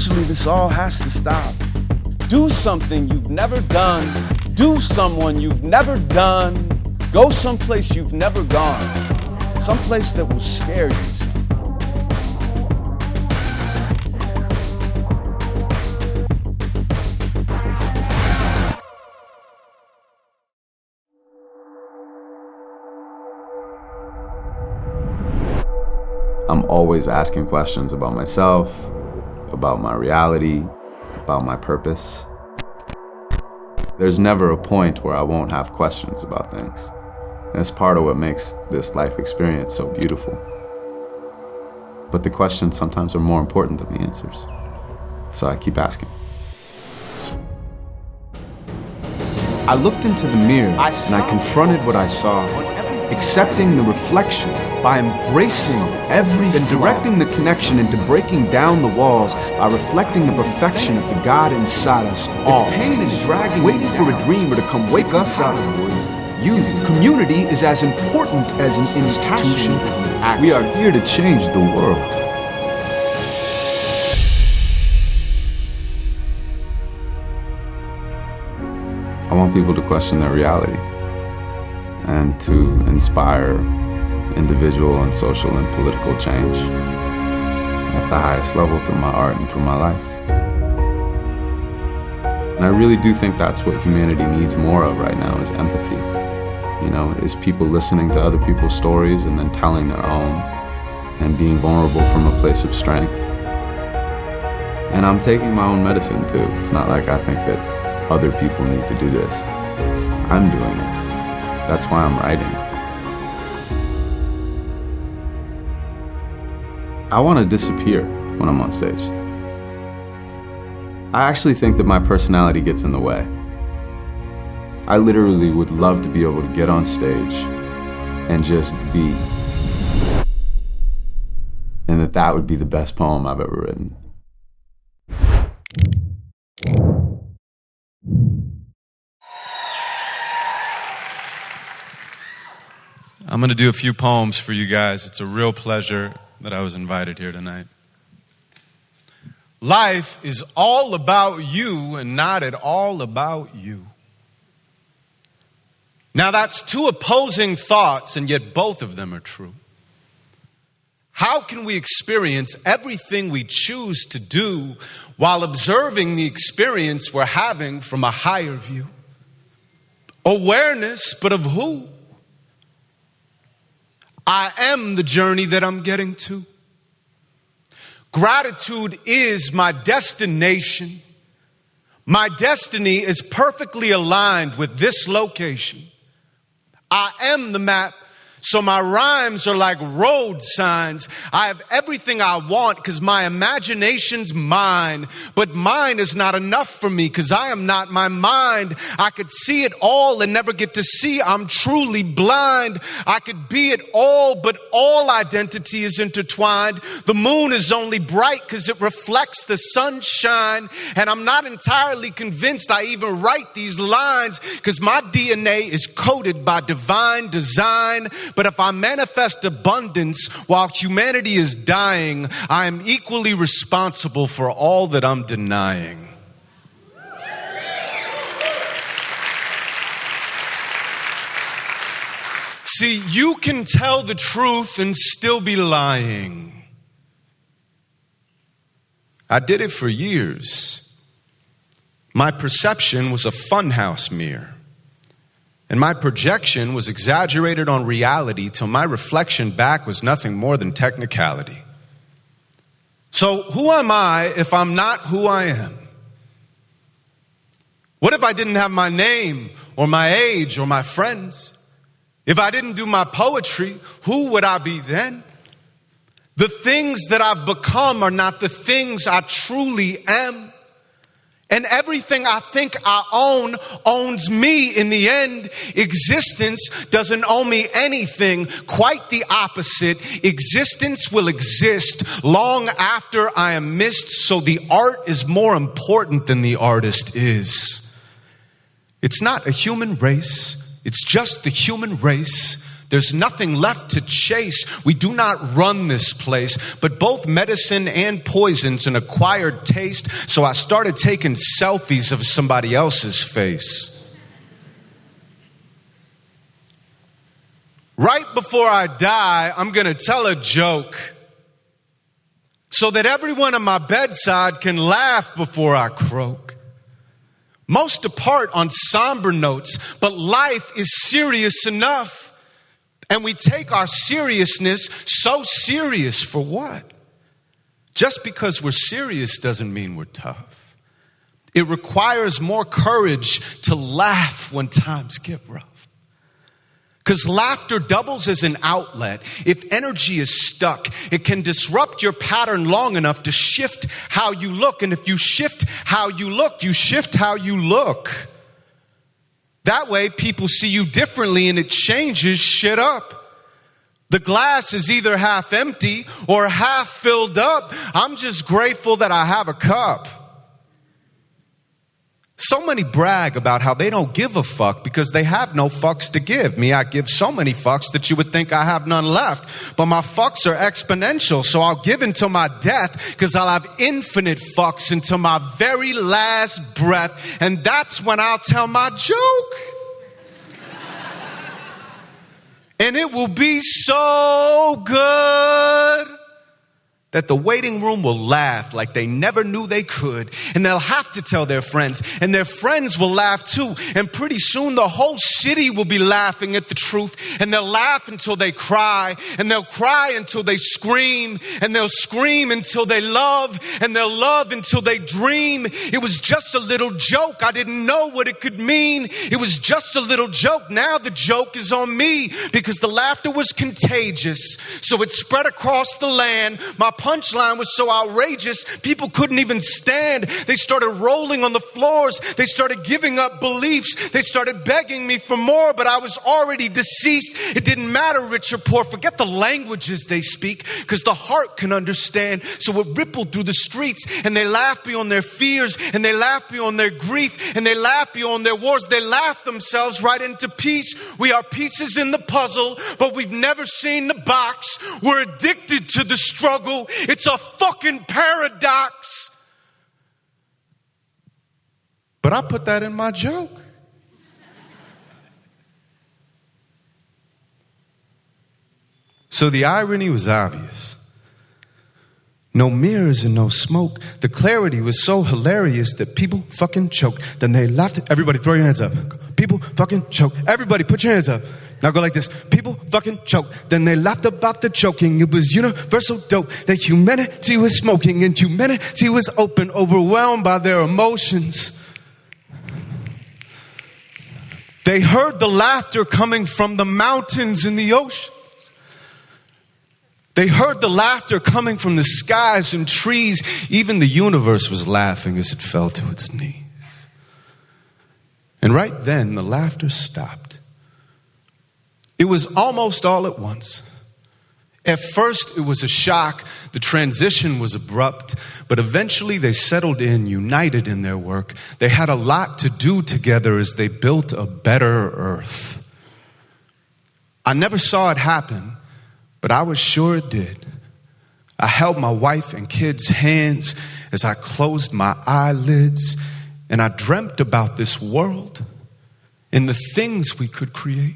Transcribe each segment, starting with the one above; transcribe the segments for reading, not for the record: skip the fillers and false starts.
Eventually, this all has to stop. Do something you've never done. Do someone you've never done. Go someplace you've never gone. Someplace that will scare you. I'm always asking questions about myself, about my reality, about my purpose. There's never a point where I won't have questions about things. That's part of what makes this life experience so beautiful. But the questions sometimes are more important than the answers. So I keep asking. I looked into the mirror and I confronted what I saw, accepting the reflection by embracing everything, and directing the connection into breaking down the walls by reflecting the perfection of the God inside us all. If pain is dragging, waiting for a dreamer to come wake us up, use it. Community is as important as an institution. We are here to change the world. I want people to question their reality and to inspire individual and social and political change at the highest level through my art and through my life. And I really do think that's what humanity needs more of right now, is empathy. You know, is people listening to other people's stories and then telling their own and being vulnerable from a place of strength. And I'm taking my own medicine too. It's not like I think that other people need to do this. I'm doing it. That's why I'm writing. I want to disappear when I'm on stage. I actually think that my personality gets in the way. I literally would love to be able to get on stage and just be. And that would be the best poem I've ever written. I'm going to do a few poems for you guys. It's a real pleasure that I was invited here tonight. Life is all about you and not at all about you. Now that's two opposing thoughts, and yet both of them are true. How can we experience everything we choose to do while observing the experience we're having from a higher view? Awareness, but of who? I am the journey that I'm getting to. Gratitude is my destination. My destiny is perfectly aligned with this location. I am the map, so my rhymes are like road signs. I have everything I want because my imagination's mine. But mine is not enough for me because I am not my mind. I could see it all and never get to see. I'm truly blind. I could be it all, but all identity is intertwined. The moon is only bright because it reflects the sunshine. And I'm not entirely convinced I even write these lines because my DNA is coded by divine design. But if I manifest abundance while humanity is dying, I am equally responsible for all that I'm denying. See, you can tell the truth and still be lying. I did it for years. My perception was a funhouse mirror. And my projection was exaggerated on reality till my reflection back was nothing more than technicality. So who am I if I'm not who I am? What if I didn't have my name or my age or my friends? If I didn't do my poetry, who would I be then? The things that I've become are not the things I truly am. And everything I think I own owns me in the end. Existence doesn't owe me anything. Quite the opposite. Existence will exist long after I am missed. So the art is more important than the artist is. It's not a human race. It's just the human race. There's nothing left to chase. We do not run this place, but both medicine and poison's an acquired taste. So I started taking selfies of somebody else's face. Right before I die, I'm going to tell a joke so that everyone at my bedside can laugh before I croak. Most depart on somber notes, but life is serious enough. And we take our seriousness so serious for what? Just because we're serious doesn't mean we're tough. It requires more courage to laugh when times get rough. Because laughter doubles as an outlet. If energy is stuck, it can disrupt your pattern long enough to shift how you look. And if you shift how you look, you shift how you look. That way, people see you differently and it changes shit up. The glass is either half empty or half filled up. I'm just grateful that I have a cup. So many brag about how they don't give a fuck because they have no fucks to give. Me, I give so many fucks that you would think I have none left. But my fucks are exponential, so I'll give until my death because I'll have infinite fucks until my very last breath. And that's when I'll tell my joke. And it will be so good that the waiting room will laugh like they never knew they could. And they'll have to tell their friends. And their friends will laugh too. And pretty soon the whole city will be laughing at the truth. And they'll laugh until they cry. And they'll cry until they scream. And they'll scream until they love. And they'll love until they dream. It was just a little joke. I didn't know what it could mean. It was just a little joke. Now the joke is on me because the laughter was contagious. So it spread across the land. My punchline was so outrageous, people couldn't even stand. They started rolling on the floors. They started giving up beliefs. They started begging me for more, but I was already deceased. It didn't matter, rich or poor. Forget the languages they speak, because the heart can understand. So it rippled through the streets, and they laughed beyond their fears, and they laughed beyond their grief, and they laughed beyond their wars. They laughed themselves right into peace. We are pieces in the puzzle, but we've never seen the box. We're addicted to the struggle. It's a fucking paradox. But I put that in my joke. So the irony was obvious. No mirrors and no smoke. The clarity was so hilarious that people fucking choked. Then they laughed. Everybody throw your hands up. People fucking choked. Everybody put your hands up. Now go like this. People fucking choked. Then they laughed about the choking. It was universal dope. That humanity was smoking and humanity was open, overwhelmed by their emotions. They heard the laughter coming from the mountains and the oceans. They heard the laughter coming from the skies and trees. Even the universe was laughing as it fell to its knees. And right then, the laughter stopped. It was almost all at once. At first, it was a shock. The transition was abrupt, but eventually they settled in, united in their work. They had a lot to do together as they built a better earth. I never saw it happen, but I was sure it did. I held my wife and kids' hands as I closed my eyelids, and I dreamt about this world and the things we could create.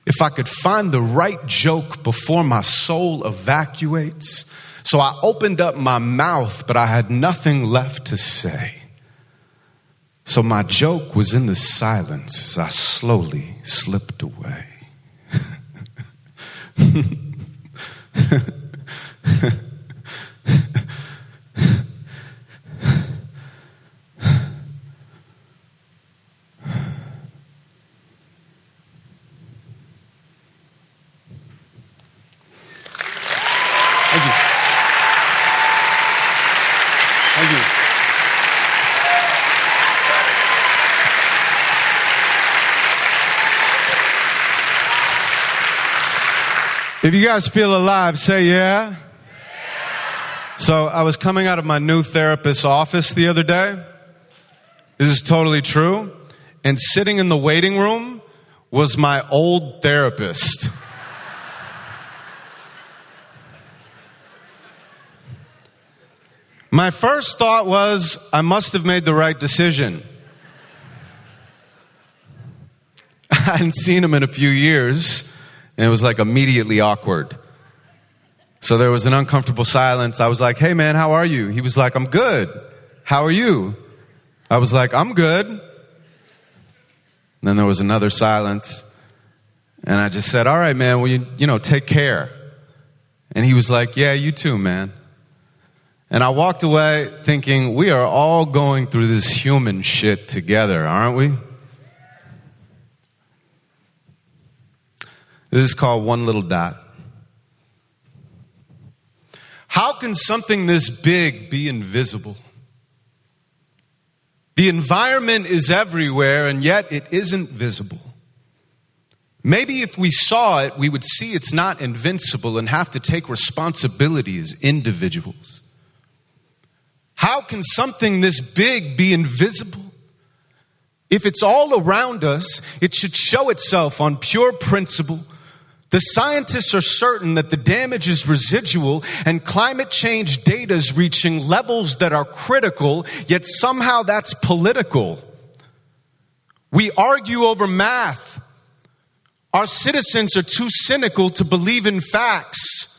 If I could find the right joke before my soul evacuates. So I opened up my mouth, but I had nothing left to say. So my joke was in the silence as I slowly slipped away. If you guys feel alive, say yeah. So I was coming out of my new therapist's office the other day. This is totally true. And sitting in the waiting room was my old therapist. My first thought was, I must have made the right decision. I hadn't seen him in a few years, and it was like immediately awkward. So there was an uncomfortable silence. I was like, hey man, how are you? He was like, I'm good. How are you? I was like, I'm good. And then there was another silence. And I just said, all right, man, well, you take care. And he was like, yeah, you too, man. And I walked away thinking, we are all going through this human shit together, aren't we? This is called One Little Dot. How can something this big be invisible? The environment is everywhere, and yet it isn't visible. Maybe if we saw it, we would see it's not invincible and have to take responsibility as individuals. How can something this big be invisible? If it's all around us, it should show itself on pure principle. The scientists are certain that the damage is residual and climate change data is reaching levels that are critical, yet somehow that's political. We argue over math. Our citizens are too cynical to believe in facts.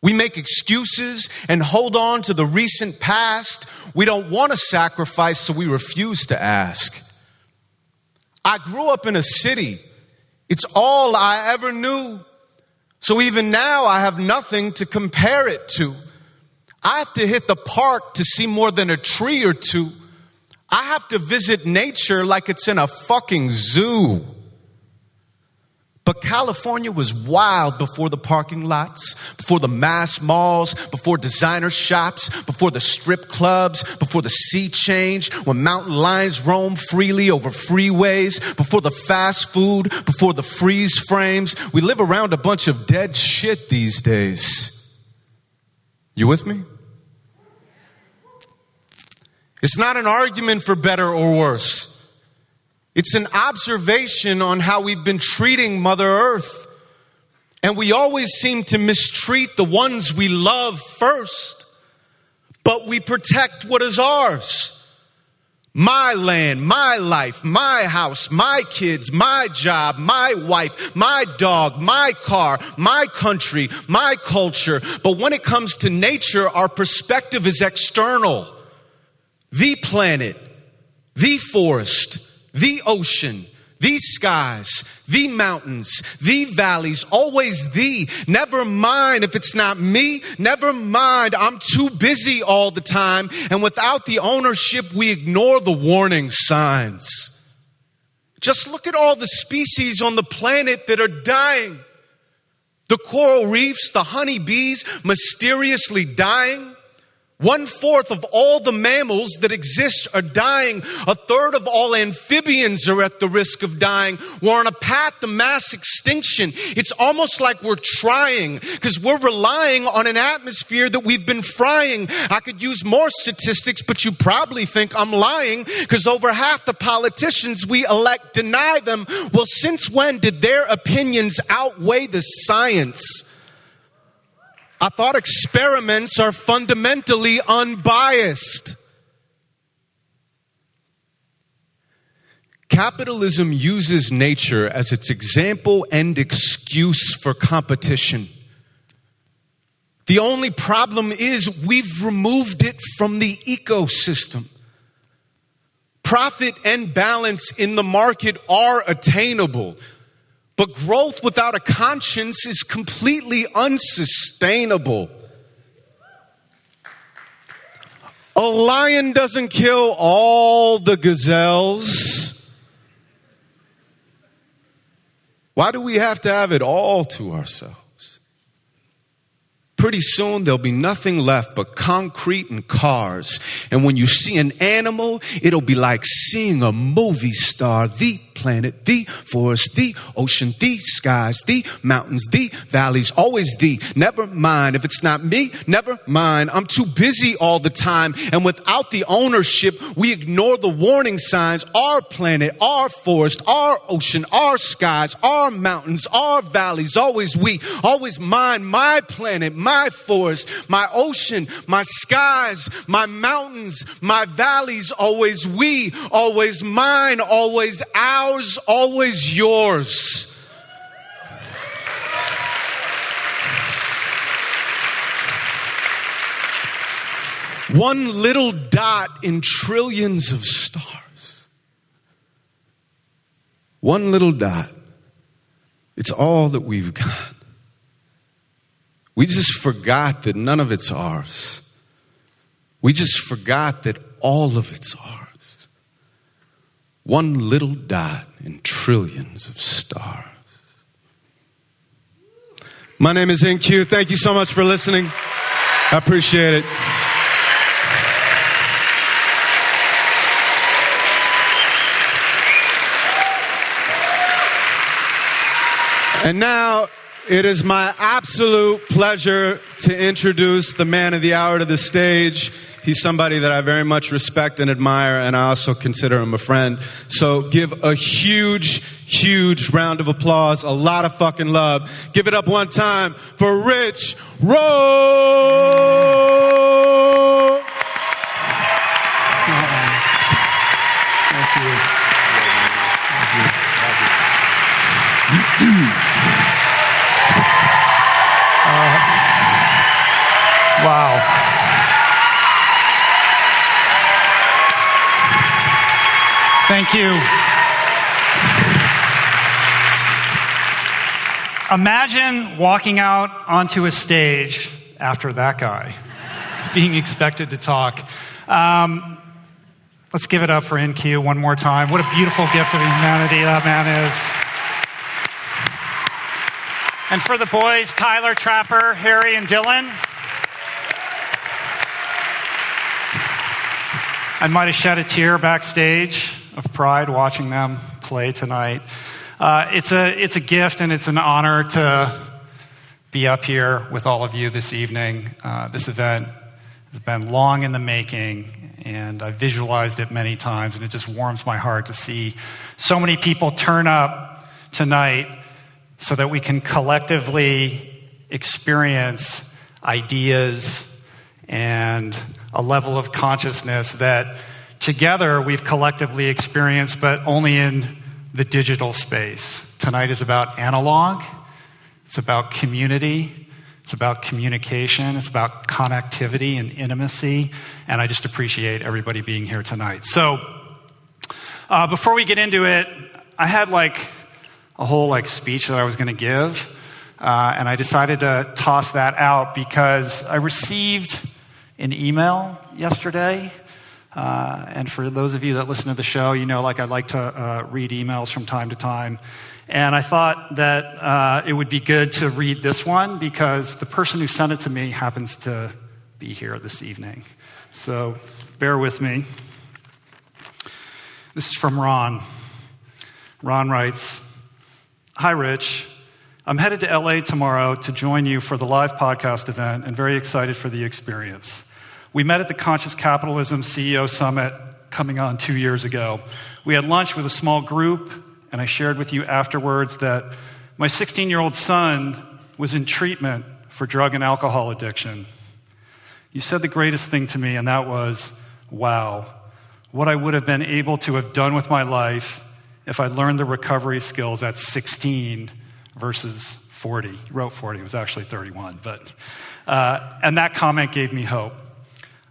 We make excuses and hold on to the recent past. We don't want to sacrifice, so we refuse to ask. I grew up in a city. It's all I ever knew. So even now, I have nothing to compare it to. I have to hit the park to see more than a tree or two. I have to visit nature like it's in a fucking zoo. But California was wild before the parking lots, before the mass malls, before designer shops, before the strip clubs, before the sea change, when mountain lions roam freely over freeways, before the fast food, before the freeze frames. We live around a bunch of dead shit these days. You with me? It's not an argument for better or worse. It's an observation on how we've been treating Mother Earth. And we always seem to mistreat the ones we love first. But we protect what is ours. My land, my life, my house, my kids, my job, my wife, my dog, my car, my country, my culture. But when it comes to nature, our perspective is external. The planet, the forest, the ocean, the skies, the mountains, the valleys, always the. Never mind if it's not me. Never mind, I'm too busy all the time. And without the ownership, we ignore the warning signs. Just look at all the species on the planet that are dying. The coral reefs, the honeybees, mysteriously dying. 1/4 of all the mammals that exist are dying. 1/3 of all amphibians are at the risk of dying. We're on a path to mass extinction. It's almost like we're trying because we're relying on an atmosphere that we've been frying. I could use more statistics, but you probably think I'm lying because over half the politicians we elect deny them. Well, since when did their opinions outweigh the science? I thought experiments are fundamentally unbiased. Capitalism uses nature as its example and excuse for competition. The only problem is we've removed it from the ecosystem. Profit and balance in the market are attainable. But growth without a conscience is completely unsustainable. A lion doesn't kill all the gazelles. Why do we have to have it all to ourselves? Pretty soon there'll be nothing left but concrete and cars. And when you see an animal, it'll be like seeing a movie star. The planet, the forest, the ocean, the skies, the mountains, the valleys, always the. Never mind. If it's not me, never mind. I'm too busy all the time. And without the ownership, we ignore the warning signs. Our planet, our forest, our ocean, our skies, our mountains, our valleys, always we, always mine, my planet, my forest, my ocean, my skies, my mountains, my valleys, always we, always mine, always ours, always yours. One little dot in trillions of stars. One little dot. It's all that we've got. We just forgot that none of it's ours. We just forgot that all of it's ours. One little dot in trillions of stars. My name is Incuse. Thank you so much for listening. I appreciate it. And now, it is my absolute pleasure to introduce the man of the hour to the stage. He's somebody that I very much respect and admire, and I also consider him a friend. So give a huge, huge round of applause, a lot of fucking love. Give it up one time for Rich Roll! Thank you. Wow. Thank you. Imagine walking out onto a stage after that guy being expected to talk. Let's give it up for Incuse one more time. What a beautiful gift of humanity that man is. And for the boys, Tyler, Trapper, Harry, and Dylan. I might have shed a tear backstage of pride watching them play tonight. It's a gift and it's an honor to be up here with all of you this evening. This event has been long in the making, and I've visualized it many times, and it just warms my heart to see so many people turn up tonight so that we can collectively experience ideas and a level of consciousness that together we've collectively experienced, but only in the digital space. Tonight is about analog, it's about community, it's about communication, it's about connectivity and intimacy, and I just appreciate everybody being here tonight. So, before we get into it, I had a whole speech that I was going to give, and I decided to toss that out because I received an email yesterday, and for those of you that listen to the show, you know, I like to read emails from time to time, and I thought that it would be good to read this one because the person who sent it to me happens to be here this evening. So bear with me. This is from Ron. Ron writes, "Hi, Rich. I'm headed to LA tomorrow to join you for the live podcast event and very excited for the experience. We met at the Conscious Capitalism CEO Summit coming on 2 years ago. We had lunch with a small group, and I shared with you afterwards that my 16-year-old son was in treatment for drug and alcohol addiction. You said the greatest thing to me, and that was, wow, what I would have been able to have done with my life if I learned the recovery skills at 16 versus 40. You wrote 40, it was actually 31. And that comment gave me hope.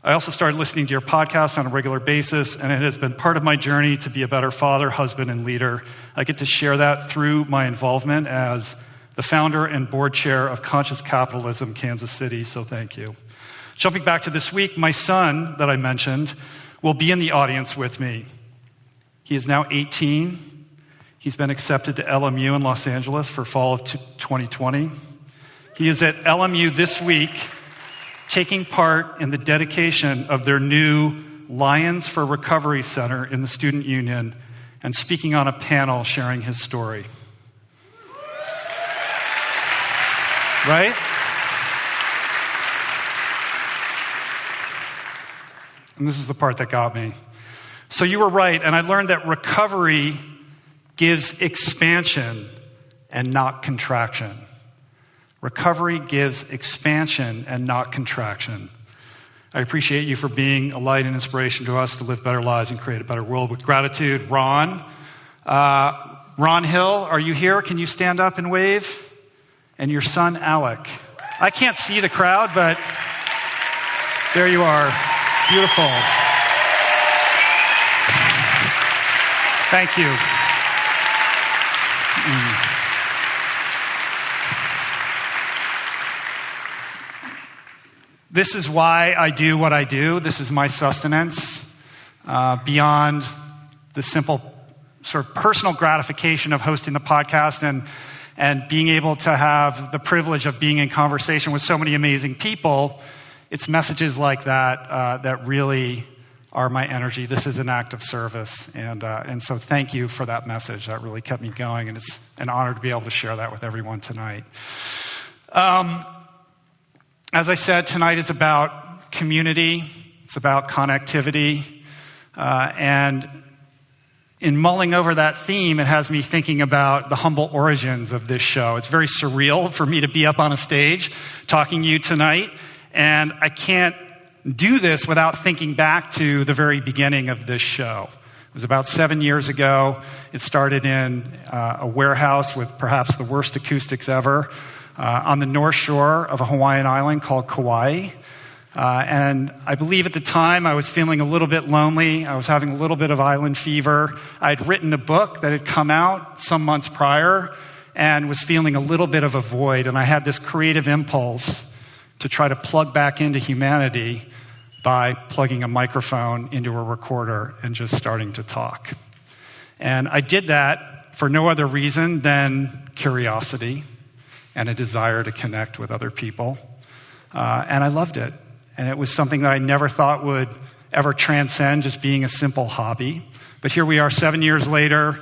I also started listening to your podcast on a regular basis, and it has been part of my journey to be a better father, husband, and leader. I get to share that through my involvement as the founder and board chair of Conscious Capitalism Kansas City, so thank you. Jumping back to this week, my son that I mentioned will be in the audience with me. He is now 18. He's been accepted to LMU in Los Angeles for fall of 2020. He is at LMU this week taking part in the dedication of their new Lions for Recovery Center in the Student Union, and speaking on a panel sharing his story. Right? And this is the part that got me. So you were right, and I learned that recovery gives expansion and not contraction. Recovery gives expansion and not contraction. I appreciate you for being a light and inspiration to us to live better lives and create a better world. With gratitude, Ron. Ron Hill, are you here? Can you stand up and wave? And your son, Alec. I can't see the crowd, but there you are. Beautiful. Thank you. This is why I do what I do. This is my sustenance. Beyond the simple sort of personal gratification of hosting the podcast and being able to have the privilege of being in conversation with so many amazing people, it's messages like that that really are my energy. This is an act of service. And so thank you for that message. That really kept me going, and it's an honor to be able to share that with everyone tonight. As I said, tonight is about community. It's about connectivity. And in mulling over that theme, it has me thinking about the humble origins of this show. It's very surreal for me to be up on a stage talking to you tonight. And I can't do this without thinking back to the very beginning of this show. It was about 7 years ago. It started in a warehouse with perhaps the worst acoustics ever on the north shore of a Hawaiian island called Kauai. And I believe at the time I was feeling a little bit lonely. I was having a little bit of island fever. I'd written a book that had come out some months prior and was feeling a little bit of a void. And I had this creative impulse to try to plug back into humanity by plugging a microphone into a recorder and just starting to talk. And I did that for no other reason than curiosity and a desire to connect with other people. And I loved it. And it was something that I never thought would ever transcend just being a simple hobby. But here we are 7 years later,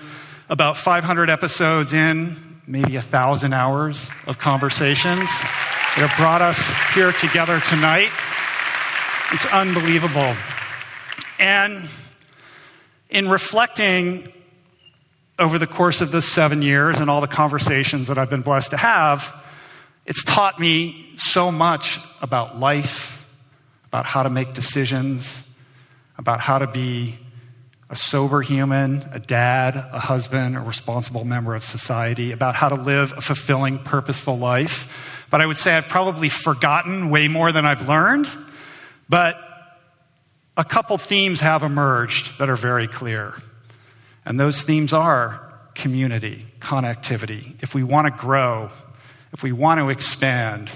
about 500 episodes in, maybe 1,000 hours of conversations that have brought us here together tonight. It's unbelievable. And in reflecting over the course of this 7 years and all the conversations that I've been blessed to have, it's taught me so much about life, about how to make decisions, about how to be a sober human, a dad, a husband, a responsible member of society, about how to live a fulfilling, purposeful life. But I would say I've probably forgotten way more than I've learned. But a couple themes have emerged that are very clear. And those themes are community, connectivity. If we want to grow, if we want to expand,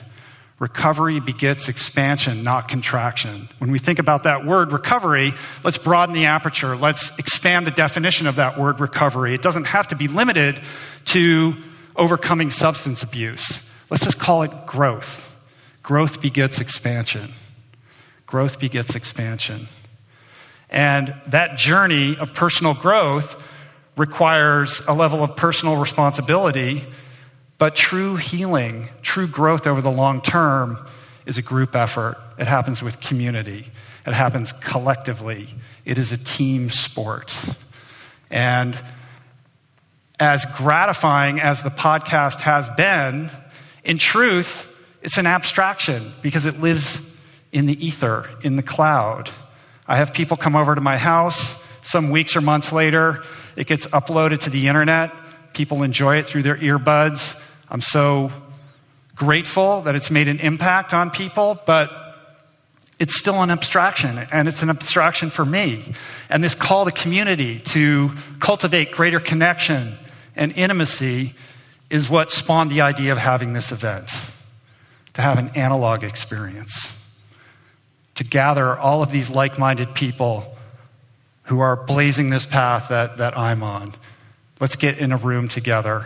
recovery begets expansion, not contraction. When we think about that word recovery, let's broaden the aperture. Let's expand the definition of that word recovery. It doesn't have to be limited to overcoming substance abuse. Let's just call it growth. Growth begets expansion. Growth begets expansion. And that journey of personal growth requires a level of personal responsibility, but true healing, true growth over the long term is a group effort. It happens with community. It happens collectively. It is a team sport. And as gratifying as the podcast has been, in truth, it's an abstraction because it lives in the ether, in the cloud. I have people come over to my house. Some weeks or months later, it gets uploaded to the internet. People enjoy it through their earbuds. I'm so grateful that it's made an impact on people, but it's still an abstraction, and it's an abstraction for me. And this call to community, to cultivate greater connection and intimacy, is what spawned the idea of having this event, to have an analog experience, to gather all of these like-minded people who are blazing this path that I'm on. Let's get in a room together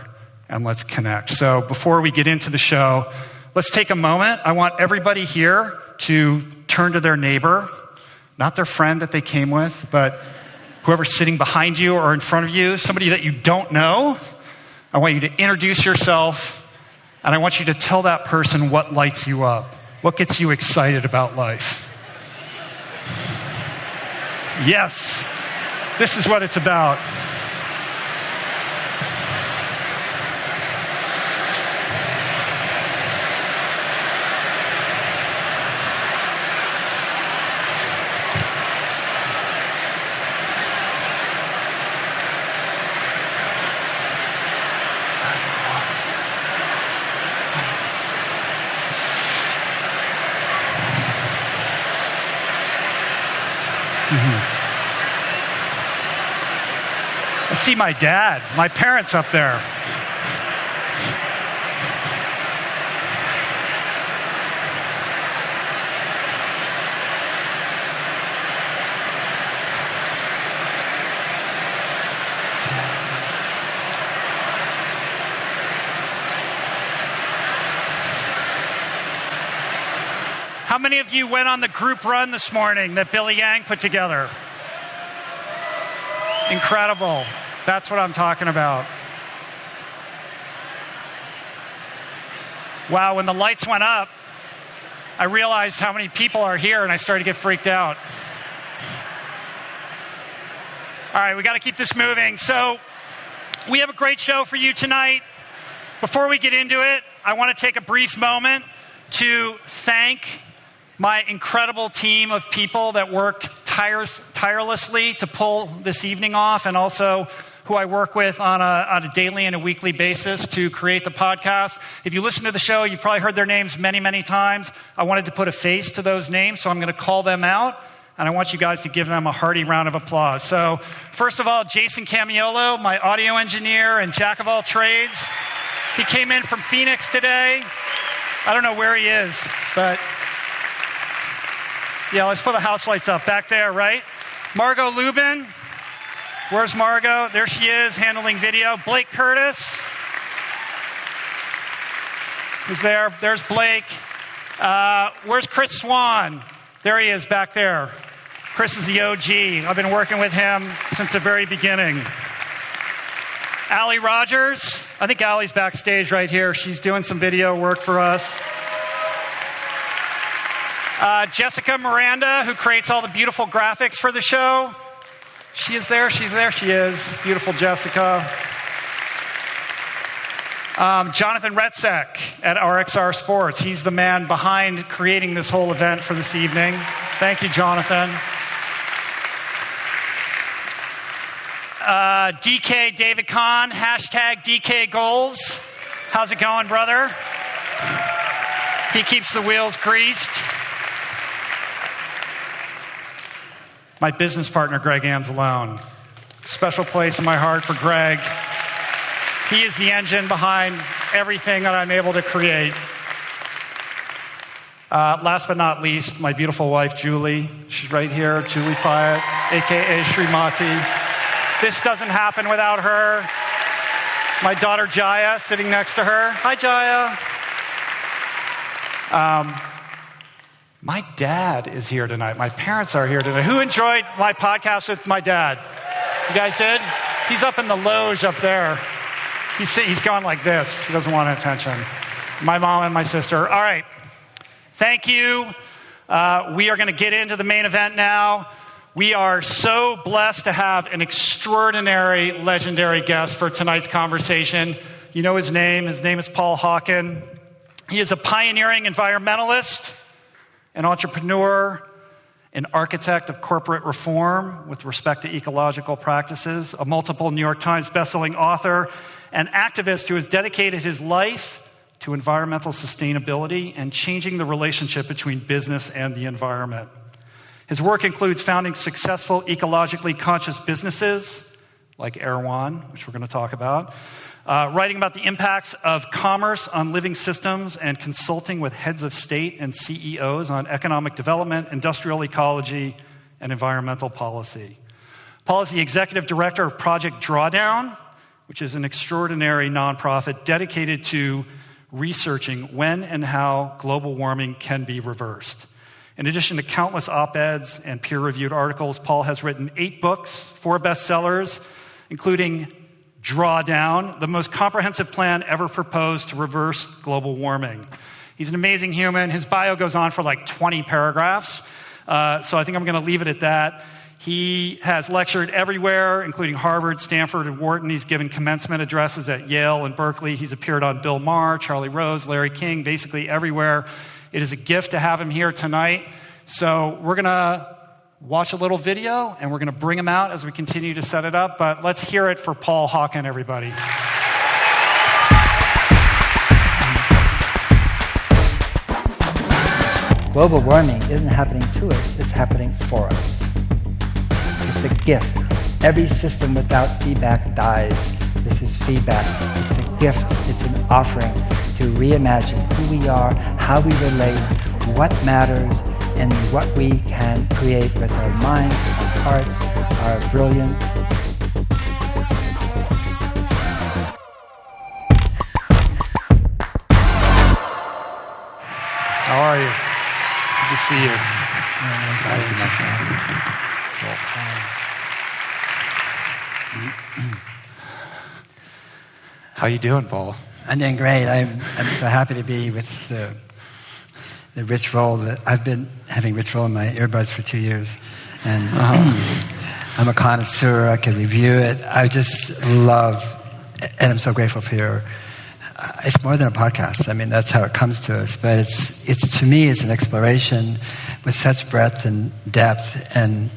and let's connect. So before we get into the show, let's take a moment. I want everybody here to turn to their neighbor, not their friend that they came with, but whoever's sitting behind you or in front of you, somebody that you don't know, I want you to introduce yourself, and I want you to tell that person what lights you up, what gets you excited about life. Yes, this is what it's about. I see my dad, my parents up there. How many of you went on the group run this morning that Billy Yang put together? Incredible. That's what I'm talking about. Wow, when the lights went up, I realized how many people are here and I started to get freaked out. All right, we got to keep this moving. So, we have a great show for you tonight. Before we get into it, I want to take a brief moment to thank my incredible team of people that worked tirelessly to pull this evening off, and also who I work with on a daily and a weekly basis to create the podcast. If you listen to the show, you've probably heard their names many, many times. I wanted to put a face to those names, so I'm going to call them out, and I want you guys to give them a hearty round of applause. So, first of all, Jason Camiolo, my audio engineer and jack of all trades. He came in from Phoenix today. I don't know where he is, but yeah, let's put the house lights up back there, right? MARGO LUBIN. Where's MARGO? There she is, handling video. Blake Curtis is there. There's Blake. Where's Chris Swan? There he is back there. Chris is the OG. I've been working with him since the very beginning. Allie Rogers. I think Allie's backstage right here. She's doing some video work for us. Jessica Miranda, who creates all the beautiful graphics for the show. She is there, she's there, she is. Beautiful Jessica. Jonathan Retzek at RXR Sports. He's the man behind creating this whole event for this evening. Thank you, Jonathan. DK David Kahn, hashtag DK Goals. How's it going, brother? He keeps the wheels greased. My business partner, Greg Anzalone. Special place in my heart for Greg. He is the engine behind everything that I'm able to create. Last but not least, my beautiful wife, Julie. She's right here, Julie Pyatt, a.k.a. Srimati. This doesn't happen without her. My daughter, Jaya, sitting next to her. Hi, Jaya. My dad is here tonight. My parents are here tonight. Who enjoyed my podcast with my dad? You guys did? He's up in the loge up there. He's gone like this. He doesn't want attention. My mom and my sister. All right. Thank you. We are going to get into the main event now. We are so blessed to have an extraordinary, legendary guest for tonight's conversation. You know his name. His name is Paul Hawken. He is a pioneering environmentalist, an entrepreneur, an architect of corporate reform with respect to ecological practices, a multiple New York Times bestselling author, an activist who has dedicated his life to environmental sustainability and changing the relationship between business and the environment. His work includes founding successful ecologically conscious businesses like Erewhon, which we're going to talk about, writing about the impacts of commerce on living systems, and consulting with heads of state and CEOs on economic development, industrial ecology, and environmental policy. Paul is the executive director of Project Drawdown, which is an extraordinary nonprofit dedicated to researching when and how global warming can be reversed. In addition to countless op-eds and peer-reviewed articles, Paul has written 8 books, 4 bestsellers, including Drawdown, the most comprehensive plan ever proposed to reverse global warming. He's an amazing human. His bio goes on for like 20 paragraphs, so I think I'm going to leave it at that. He has lectured everywhere, including Harvard, Stanford, and Wharton. He's given commencement addresses at Yale and Berkeley. He's appeared on Bill Maher, Charlie Rose, Larry King, basically everywhere. It is a gift to have him here tonight. So we're going to watch a little video, and we're going to bring him out as we continue to set it up. But let's hear it for Paul Hawken, everybody. Global warming isn't happening to us, it's happening for us. It's a gift. Every system without feedback dies. This is feedback. It's a gift. It's an offering to reimagine who we are, how we relate, what matters, and what we can create with our minds, with our hearts, our brilliance. How are you? Good to see you. How you doing, Paul? I'm doing great. I'm so happy to be with the Rich Roll. I've been having Rich Roll in my earbuds for 2 years, and I'm a connoisseur. I can review it. I just love, and I'm so grateful for your. It's more than a podcast. I mean, that's how it comes to us. But it's to me, it's an exploration with such breadth and depth, and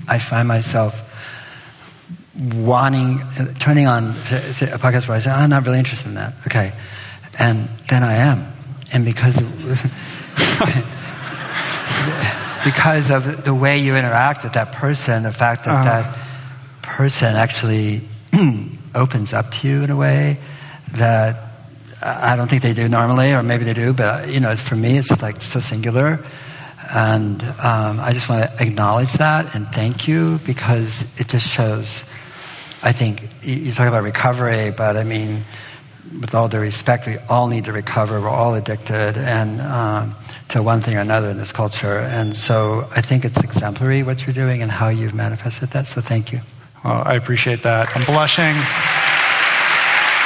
I find myself turning on a podcast where I say, I'm not really interested in that. Okay. And then I am. And because of the way you interact with that person, the fact that that person actually opens up to you in a way that I don't think they do normally, or maybe they do, but for me it's like so singular. And I just want to acknowledge that and thank you, because it just shows. I think you talk about recovery, but I mean, with all due respect, we all need to recover. We're all addicted and to one thing or another in this culture. And so I think it's exemplary what you're doing and how you've manifested that. So thank you. Well, I appreciate that. I'm blushing.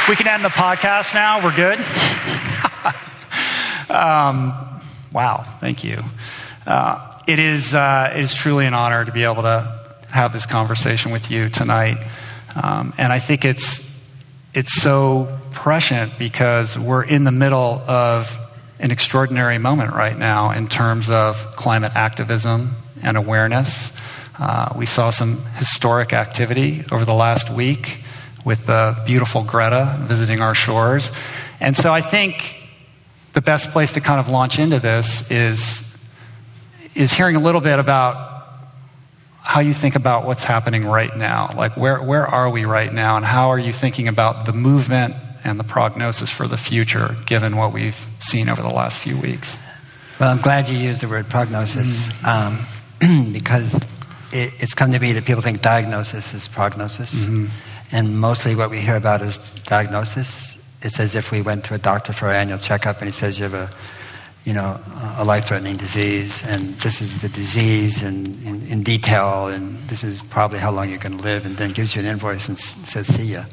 We can end the podcast now. We're good. Wow. Thank you. It is truly an honor to be able to have this conversation with you tonight. And I think it's so prescient because we're in the middle of an extraordinary moment right now in terms of climate activism and awareness. We saw some historic activity over the last week with the beautiful Greta visiting our shores. And so I think the best place to kind of launch into this is hearing a little bit about how you think about what's happening right now. Like, where are we right now, and how are you thinking about the movement and the prognosis for the future, given what we've seen over the last few weeks? Well, I'm glad you used the word prognosis, because it's come to be that people think diagnosis is prognosis. Mm-hmm. And mostly what we hear about is diagnosis. It's as if we went to a doctor for our annual checkup and he says you have a life-threatening disease, and this is the disease in detail, and this is probably how long you're going to live, and then gives you an invoice and says, see ya.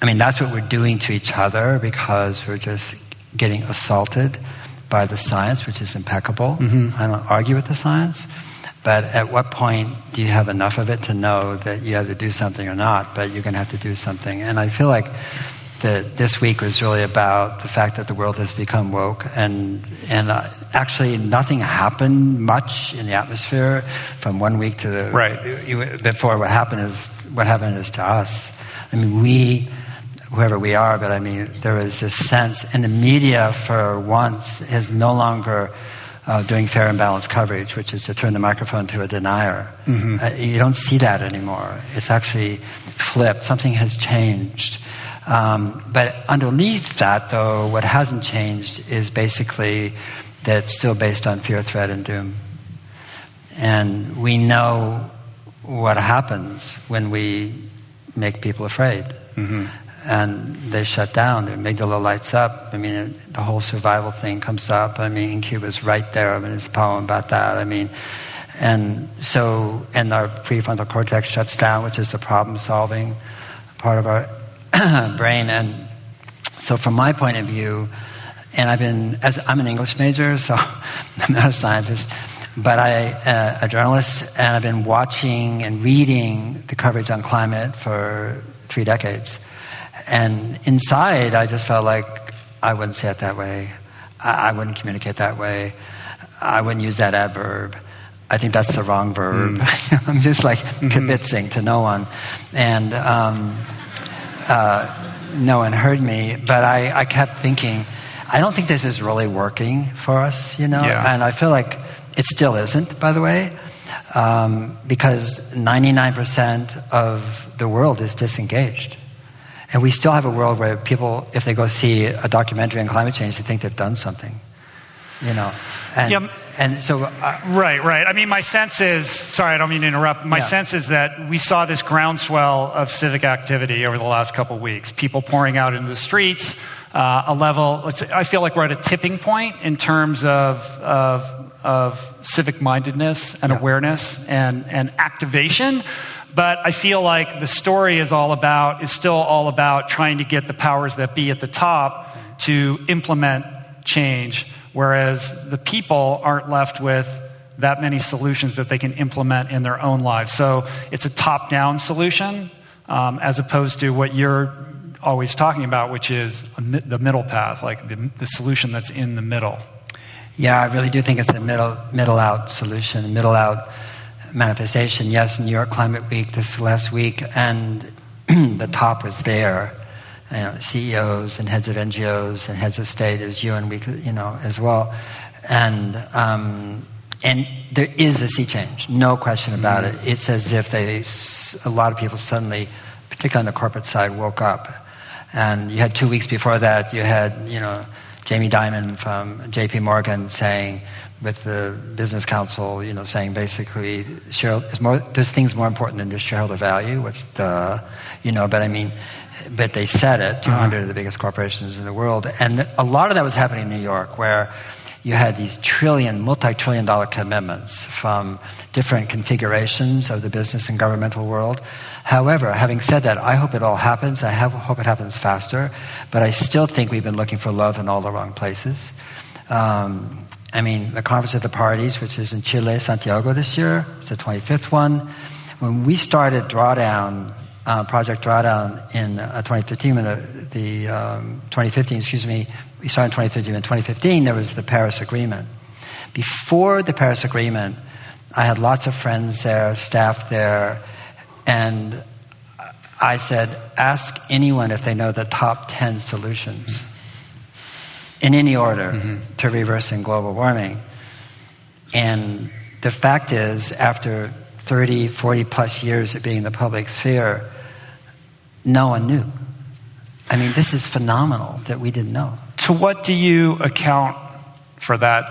I mean, that's what we're doing to each other because we're just getting assaulted by the science, which is impeccable. Mm-hmm. I don't argue with the science, but at what point do you have enough of it to know that you have to do something or not, but you're going to have to do something? And I feel like this week was really about the fact that the world has become woke, and actually nothing happened much in the atmosphere from one week to the right before. What happened is to us. I mean, whoever we are, but I mean, there is this sense, and the media for once is no longer doing fair and balanced coverage, which is to turn the microphone to a denier. Mm-hmm. You don't see that anymore. It's actually flipped. Something has changed. But underneath that, though, what hasn't changed is basically that it's still based on fear, threat, and doom. And we know what happens when we make people afraid. Mm-hmm. and they shut down. The amygdala lights up. I mean, the whole survival thing comes up. I mean, Incuse was right there in his poem about that. I mean, and our prefrontal cortex shuts down, which is the problem-solving part of our brain. And so from my point of view, and I'm an English major, so I'm not a scientist, but a journalist, and I've been watching and reading the coverage on climate for 3 decades. And inside, I just felt like I wouldn't say it that way. I wouldn't communicate that way. I wouldn't use that adverb. I think that's the wrong verb. I'm just like kibitzing to no one. And no one heard me. But I kept thinking, I don't think this is really working for us, you know? Yeah. And I feel like it still isn't, by the way, because 99% of the world is disengaged. And we still have a world where people, if they go see a documentary on climate change, they think they've done something, you know. And so... Right. I mean, my sense is... Sorry, I don't mean to interrupt. My sense is that we saw this groundswell of civic activity over the last couple of weeks. People pouring out into the streets, a level... I feel like we're at a tipping point in terms of civic-mindedness and awareness and activation. But I feel like the story is still all about trying to get the powers that be at the top to implement change, whereas the people aren't left with that many solutions that they can implement in their own lives. So it's a top-down solution, as opposed to what you're always talking about, which is the middle path, like the solution that's in the middle. Yeah, I really do think it's a middle-out solution, middle-out manifestation. Yes, New York Climate Week this last week, and the top was there. You know, CEOs and heads of NGOs and heads of state. It was UN Week, you know, as well. And there is a sea change, no question about it. It's as if a lot of people suddenly, particularly on the corporate side, woke up. And you had 2 weeks before that, you had, you know, Jamie Dimon from JP Morgan saying, with the business council, you know, saying basically, there's things more important than just shareholder value, which, you know, but they said it, 200 of the biggest corporations in the world. And a lot of that was happening in New York, where you had these multi-trillion-dollar commitments from different configurations of the business and governmental world. However, having said that, I hope it all happens. I hope it happens faster. But I still think we've been looking for love in all the wrong places. I mean, the Conference of the Parties, which is in Chile, Santiago this year, it's the 25th one. When we started Drawdown, Project Drawdown in 2013, when 2015, excuse me, we started in 2013. In 2015, there was the Paris Agreement. Before the Paris Agreement, I had lots of friends there, staff there, and I said, ask anyone if they know the top 10 solutions in any order to reversing global warming. And the fact is, after 30, 40 plus years of being in the public sphere, no one knew. I mean, this is phenomenal that we didn't know. To what do you account for that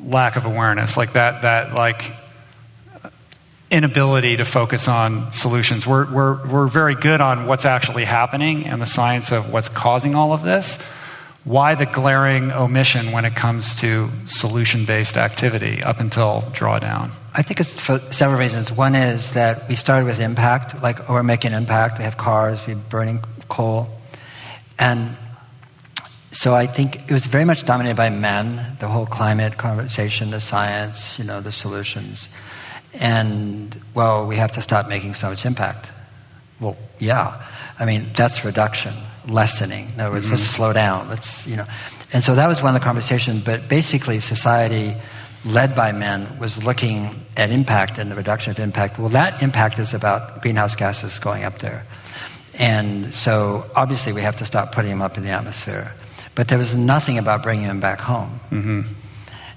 lack of awareness, like that like inability to focus on solutions? We're very good on what's actually happening and the science of what's causing all of this. Why the glaring omission when it comes to solution-based activity up until Drawdown? I think it's for several reasons. One is that we started with impact, like we're making impact. We have cars, we're burning coal. And so I think it was very much dominated by men, the whole climate conversation, the science, you know, the solutions. And, well, we have to stop making so much impact. Well, yeah. I mean, that's reduction, lessening. In other words, let's slow down. Let's, you know. And so that was one of the conversations. But basically, society, led by men, was looking at impact and the reduction of impact. Well, that impact is about greenhouse gases going up there. And so, obviously, we have to stop putting them up in the atmosphere. But there was nothing about bringing them back home.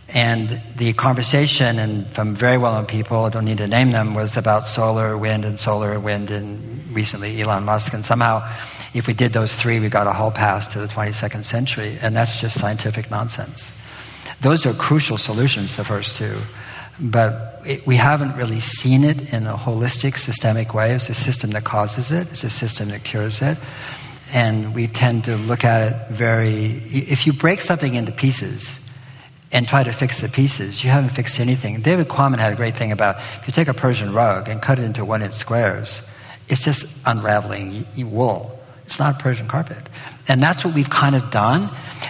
And the conversation, and from very well-known people, I don't need to name them, was about solar, wind, and recently Elon Musk. And somehow, if we did those three, we got a hall pass to the 22nd century. And that's just scientific nonsense. Those are crucial solutions, the first two. But we haven't really seen it in a holistic, systemic way. It's a system that causes it. It's a system that cures it. And we tend to look at it if you break something into pieces and try to fix the pieces, you haven't fixed anything. David Quammen had a great thing about, if you take a Persian rug and cut it into 1-inch squares, it's just unraveling wool. It's not a Persian carpet. And that's what we've kind of done.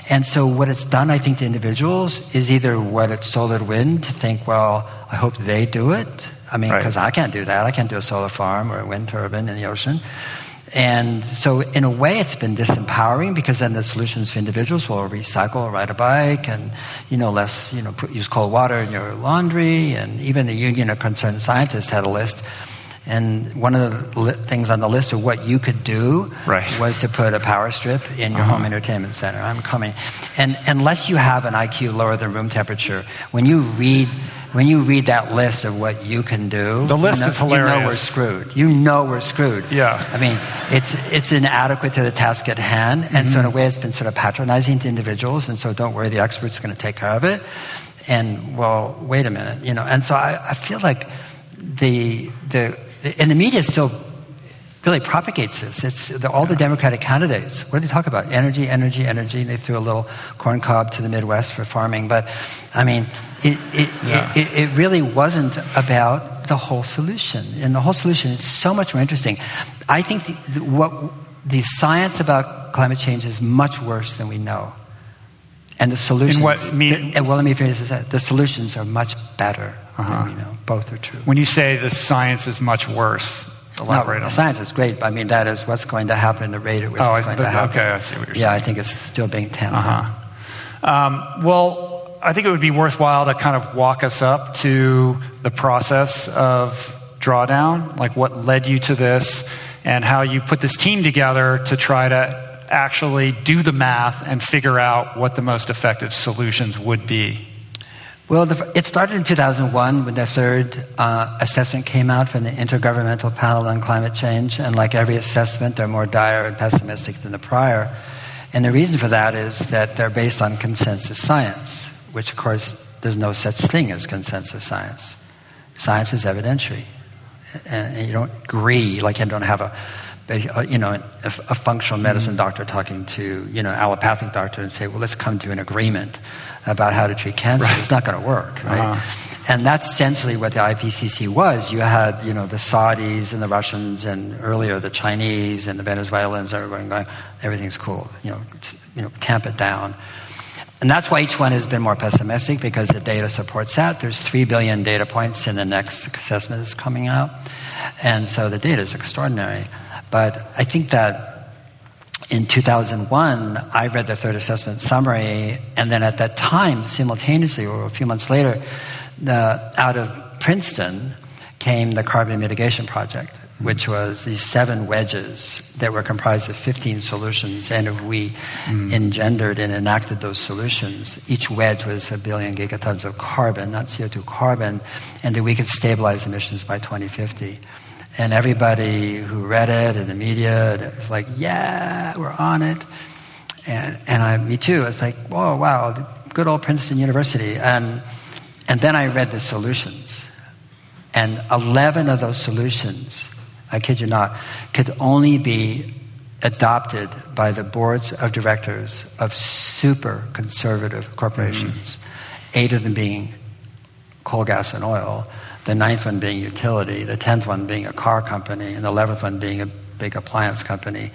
And so what it's done, I think, to individuals is either what it's Solar Wind, to think, well, I hope they do it. I mean, because I can't do that. I can't do a solar farm or a wind turbine in the ocean. And so in a way it's been disempowering, because then the solutions for individuals will recycle, ride a bike, and use cold water in your laundry. And even the Union of Concerned Scientists had a list, and one of the things on the list of what you could do was to put a power strip in your home entertainment center. I'm coming. And unless you have an IQ lower than room temperature, when you read that list of what you can do, the list is hilarious. You know we're screwed. Yeah. I mean, it's inadequate to the task at hand, and so in a way it's been sort of patronizing to individuals, and so don't worry, the experts are going to take care of it. And, well, wait a minute, And so I feel like and the media still really propagates this. All the Democratic candidates, what do they talk about? Energy, energy, energy. And they threw a little corn cob to the Midwest for farming. But, I mean, it really wasn't about the whole solution. And the whole solution is so much more interesting. I think the science about climate change is much worse than we know. And the solutions... let me finish this. The solutions are much better than we know. Both are true. When you say the science is much worse, elaborate on that. The science is great, but I mean, that is what's going to happen, the rate at which it's going to happen. Okay, I see what you're saying. Yeah, I think it's still being tamped on. Well, I think it would be worthwhile to kind of walk us up to the process of Drawdown, like what led you to this, and how you put this team together to try to actually do the math and figure out what the most effective solutions would be. Well, it started in 2001 when the third assessment came out from the Intergovernmental Panel on Climate Change. And like every assessment, they're more dire and pessimistic than the prior. And the reason for that is that they're based on consensus science, which, of course, there's no such thing as consensus science. Science is evidentiary. And you don't agree, like you don't have a functional medicine doctor talking to, allopathic doctor and say, well, let's come to an agreement about how to treat cancer. It's not going to work, right? And that's essentially what the IPCC was. You had, the Saudis and the Russians, and earlier the Chinese and the Venezuelans that were going, everything's cool, tamp it down. And that's why each one has been more pessimistic, because the data supports that. There's 3 billion data points in the next assessment that's coming out. And so the data is extraordinary. But I think that in 2001, I read the third assessment summary, and then at that time, simultaneously, or a few months later, out of Princeton came the Carbon Mitigation Project, which was these 7 wedges that were comprised of 15 solutions, and if we engendered and enacted those solutions, each wedge was 1 billion gigatons of carbon, not CO2, carbon, and that we could stabilize emissions by 2050. And everybody who read it in the media was like, yeah, we're on it. And me too. It's like, whoa, wow, good old Princeton University. And then I read the solutions. And 11 of those solutions, I kid you not, could only be adopted by the boards of directors of super conservative corporations, 8 of them being coal, gas, and oil, the 9th one being utility, the 10th one being a car company, and the 11th one being a big appliance company.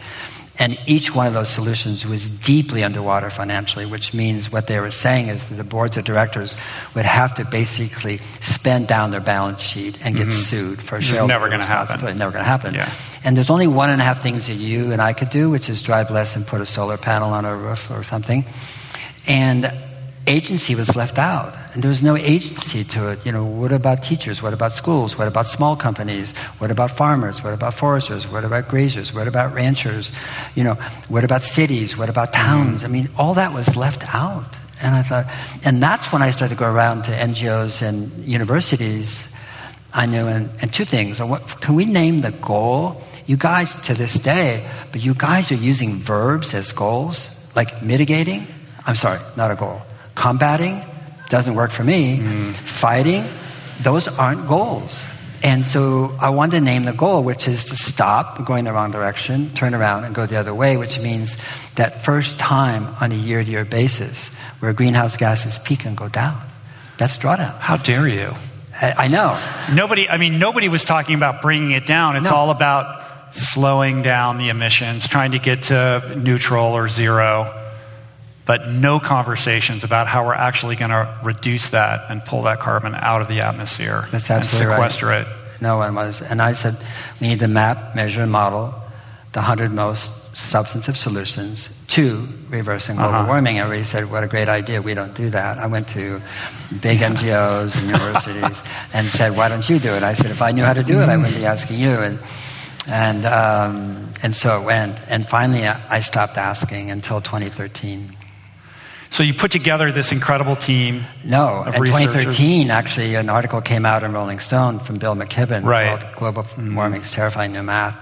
And each one of those solutions was deeply underwater financially, which means what they were saying is that the boards of directors would have to basically spend down their balance sheet and get sued for shareholder responsibility. Never going to happen. Never going to happen. Yeah. And there's only 1.5 things that you and I could do, which is drive less and put a solar panel on a roof or something. And agency was left out, and there was no agency to it. What about teachers? What about schools? What about small companies? What about farmers? What about foresters? What about graziers? What about ranchers? What about cities? What about towns? I mean, all that was left out. And I thought, and that's when I started to go around to NGOs and universities. I knew, and 2 things. Can we name the goal? You guys, to this day, but you guys are using verbs as goals, like mitigating. I'm sorry, not a goal. Combating doesn't work for me. Fighting, those aren't goals. And so I wanted to name the goal, which is to stop going the wrong direction, turn around, and go the other way, which means that first time on a year-to-year basis where greenhouse gases peak and go down. That's drawdown. How dare you? I know. Nobody was talking about bringing it down. It's all about slowing down the emissions, trying to get to neutral or zero, but no conversations about how we're actually going to reduce that and pull that carbon out of the atmosphere. That's absolutely and sequester right. it. No one was. And I said, we need to map, measure, and model the 100 most substantive solutions to reversing global warming. Everybody said, what a great idea. We don't do that. I went to big NGOs and universities and said, why don't you do it? I said, if I knew how to do it, I wouldn't be asking you. And so it went. And finally, I stopped asking until 2013. So you put together this incredible team. No, in 2013, actually, an article came out in Rolling Stone from Bill McKibben called Global Warming's Terrifying New Math.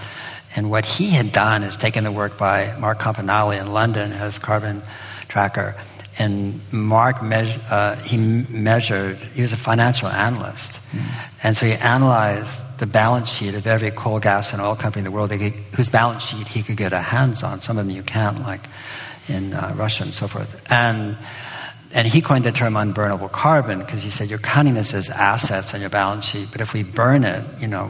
And what he had done is taken the work by Mark Campanale in London, who has Carbon Tracker. And Mark he was a financial analyst. And so he analyzed the balance sheet of every coal, gas, and oil company in the world whose balance sheet he could get a hands on. Some of them you can't, like in Russia and so forth. And he coined the term unburnable carbon because he said, you're counting this as assets on your balance sheet, but if we burn it,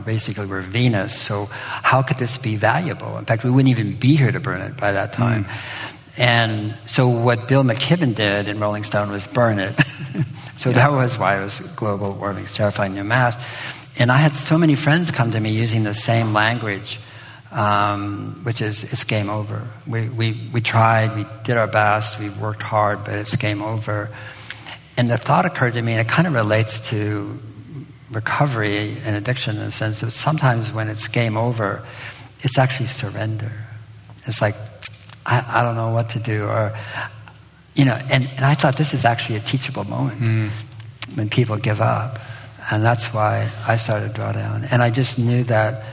basically we're Venus, so how could this be valuable? In fact, we wouldn't even be here to burn it by that time. And so what Bill McKibben did in Rolling Stone was burn it. So that was why it was Global Warming's Terrifying New Math. And I had so many friends come to me using the same language, which is, it's game over. We tried, we did our best, we worked hard, but it's game over. And the thought occurred to me, and it kind of relates to recovery and addiction in the sense that sometimes when it's game over, it's actually surrender. It's like, I don't know what to do, or, and I thought this is actually a teachable moment when people give up. And that's why I started Drawdown. And I just knew that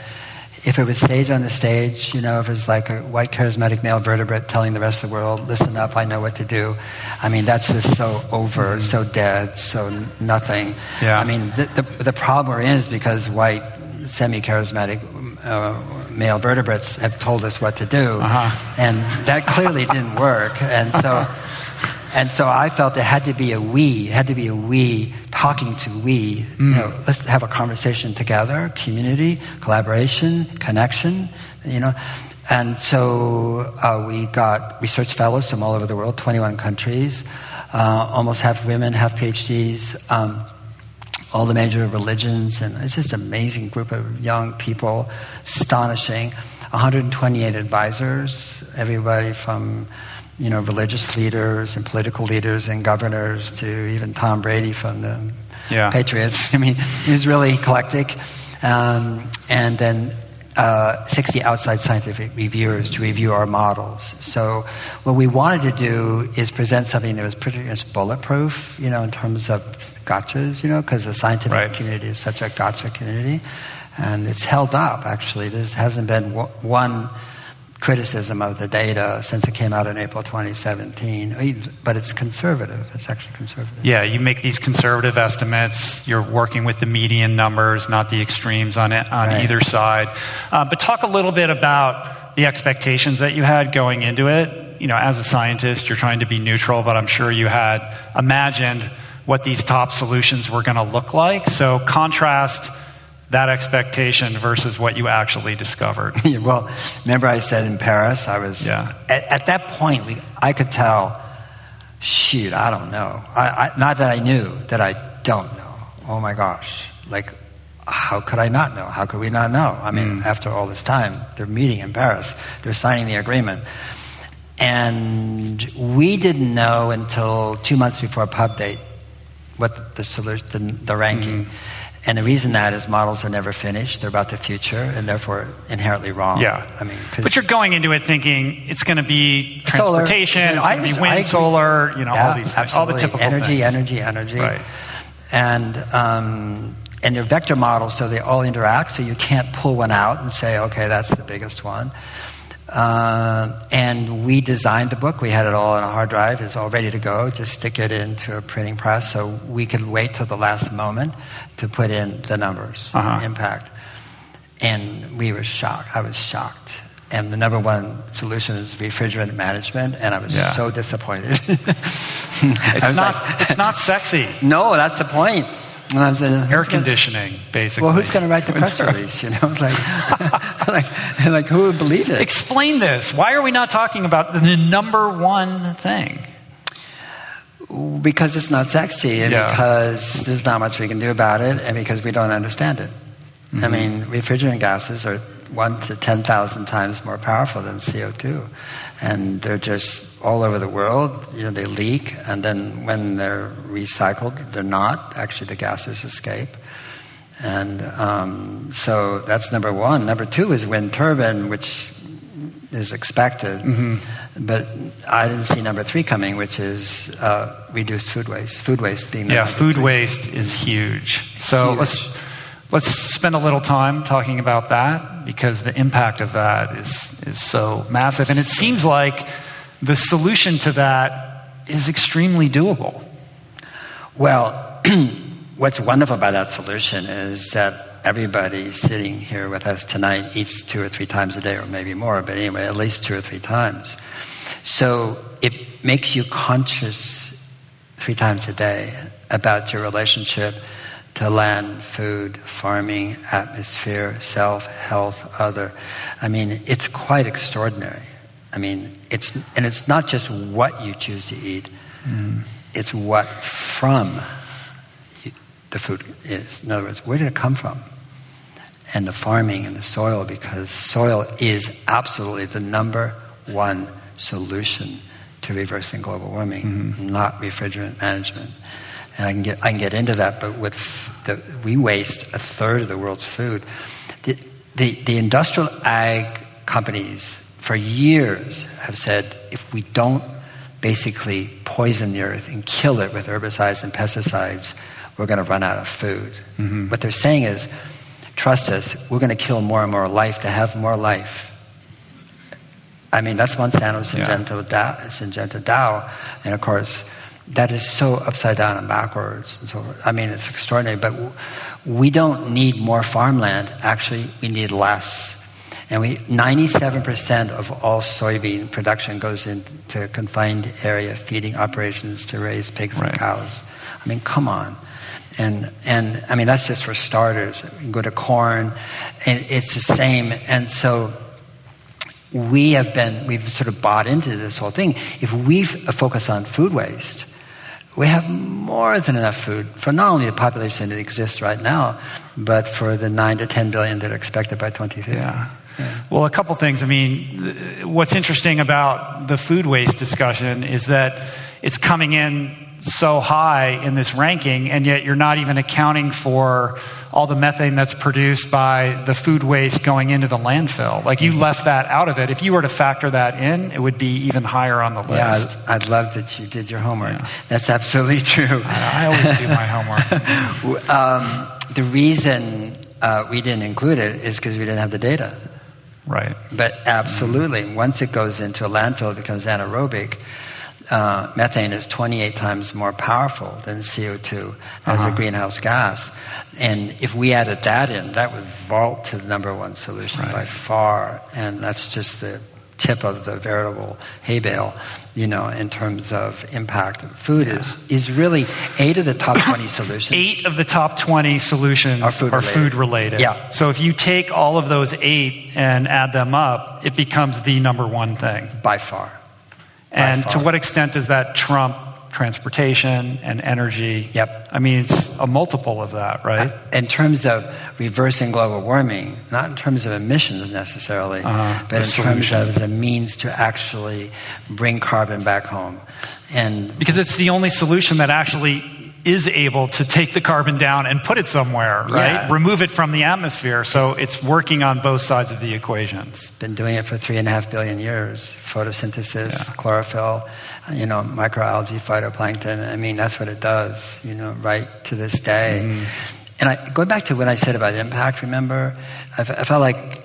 if it was staged on the stage, if it was like a white charismatic male vertebrate telling the rest of the world, listen up, I know what to do. I mean, that's just so over, so dead, so nothing. Yeah. I mean, the problem we're in is because white semi-charismatic male vertebrates have told us what to do. And that clearly didn't work. And so I felt it had to be a we talking to we. Let's have a conversation together, community, collaboration, connection, And so we got research fellows from all over the world, 21 countries, almost half women, half PhDs, all the major religions, and it's just an amazing group of young people, astonishing. 128 advisors, everybody from religious leaders and political leaders and governors to even Tom Brady from the Patriots. I mean, it was really eclectic. And then 60 outside scientific reviewers to review our models. So what we wanted to do is present something that was pretty much bulletproof, in terms of gotchas, because the scientific community is such a gotcha community. And it's held up, actually. There hasn't been one criticism of the data since it came out in April 2017, but it's conservative. It's actually conservative. Yeah, you make these conservative estimates. You're working with the median numbers, not the extremes on either side. But talk a little bit about the expectations that you had going into it. As a scientist, you're trying to be neutral, but I'm sure you had imagined what these top solutions were going to look like. So contrast that expectation versus what you actually discovered. Well, remember I said in Paris, I was, at that point, I could tell, I don't know. Not that I knew, that I don't know. Oh my gosh. Like, how could I not know? How could we not know? I mean, after all this time, they're meeting in Paris. They're signing the agreement. And we didn't know until 2 months before pub date what the solution, the ranking. And the reason that is models are never finished. They're about the future and therefore inherently wrong. Yeah. But you're going into it thinking it's going to be transportation, it's going to be wind, solar, all these things, all the typical energy, things. Energy. Right. And they're vector models, so they all interact, so you can't pull one out and say, okay, that's the biggest one. And we designed the book. We had it all on a hard drive. It was all ready to go. Just stick it into a printing press so we could wait till the last moment to put in the numbers, impact. And we were shocked. I was shocked. And the number one solution is refrigerant management, and I was so disappointed. It's not sexy. No, that's the point. Air conditioning, basically. Well, who's going to write the press release? You know, like who would believe it? Explain this. Why are we not talking about the number one thing? Because it's not sexy, and because there's not much we can do about it, and because we don't understand it. I mean, refrigerant gases are 1 to 10,000 times more powerful than CO2, and they're just all over the world. You know, they leak, and then when they're recycled, they're not. Actually, the gases escape, and so that's number one. Number two is wind turbine, which is expected, but I didn't see number three coming, which is reduced food waste. Food waste being food waste is huge. So let's spend a little time talking about that, because the impact of that is so massive. And it seems like the solution to that is extremely doable. Well, what's wonderful about that solution is that everybody sitting here with us tonight eats 2 or 3 times a day, or maybe more, but anyway, at least 2 or 3 times. So it makes you conscious 3 times a day about your relationship to land, food, farming, atmosphere, self, health, other. I mean, it's quite extraordinary. I mean, it's not just what you choose to eat, it's what from the food is. In other words, where did it come from? And the farming and the soil, because soil is absolutely the number one solution to reversing global warming, not refrigerant management. And I can get into that, but we waste 1/3 of the world's food. The industrial ag companies for years have said, if we don't basically poison the earth and kill it with herbicides and pesticides, we're going to run out of food. What they're saying is, trust us, we're going to kill more and more life to have more life. I mean, that's Monsanto's Syngenta Dow, and of course, that is so upside down and backwards. And so, I mean, it's extraordinary, but we don't need more farmland. Actually, we need less. And 97% of all soybean production goes into confined area feeding operations to raise pigs and cows. I mean, come on. And I mean, that's just for starters. You go to corn, and it's the same. And so we've sort of bought into this whole thing. If we focus on food waste, we have more than enough food for not only the population that exists right now, but for the 9 to 10 billion that are expected by 2050. Yeah. Well, a couple things. I mean, what's interesting about the food waste discussion is that it's coming in so high in this ranking, and yet you're not even accounting for all the methane that's produced by the food waste going into the landfill. Like, you left that out of it. If you were to factor that in, it would be even higher on the list. Yeah, I'd love that you did your homework. Yeah. That's absolutely true. I always do my homework. The reason we didn't include it is because we didn't have the data. Right. But absolutely, once it goes into a landfill, it becomes anaerobic. Methane is 28 times more powerful than CO2 as a greenhouse gas. And if we added that in, that would vault to the number one solution by far. And that's just the tip of the veritable hay bale, you know, in terms of impact. Food is really 8 of the top 20 solutions. 8 of the top 20 solutions are food related. Yeah. So if you take all of those 8 and add them up, it becomes the number one thing. By far. And to what extent does that trump transportation and energy? Yep. I mean, it's a multiple of that, right? In terms of reversing global warming, not in terms of emissions necessarily, but in terms of the means to actually bring carbon back home. And because it's the only solution that actually is able to take the carbon down and put it somewhere, right? Yeah. Remove it from the atmosphere. So it's working on both sides of the equation. It's been doing it for 3.5 billion years. Photosynthesis, chlorophyll, you know, microalgae, phytoplankton. I mean, that's what it does, you know, right to this day. And going back to what I said about impact, remember, I felt like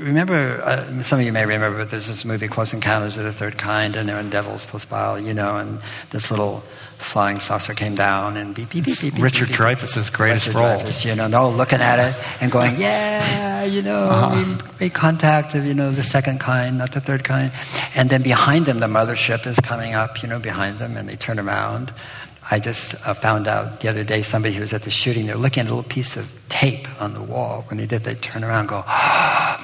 remember, some of you may remember, but there's this movie, Close Encounters of the Third Kind, and they're in Devil's Postpile, and this little flying saucer came down and beep, beep, beep, beep, beep. Richard Dreyfuss's greatest role. And they're all looking at it and going, we made contact of, the second kind, not the third kind. And then behind them, the mothership is coming up, behind them, and they turn around. I just found out the other day, somebody who was at the shooting, they're looking at a little piece of tape on the wall. When they did, they turn around and go,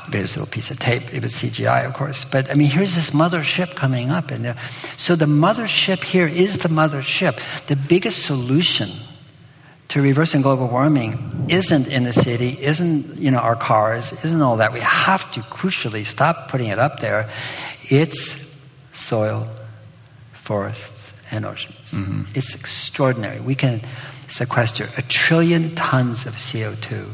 there's a little piece of tape. It was CGI, of course. But, here's this mothership coming up. And so the mothership here is the mothership. The biggest solution to reversing global warming isn't in the city, isn't, our cars, isn't all that. We have to crucially stop putting it up there. It's soil, forests, and oceans. Mm-hmm. It's extraordinary. We can sequester 1 trillion tons of CO2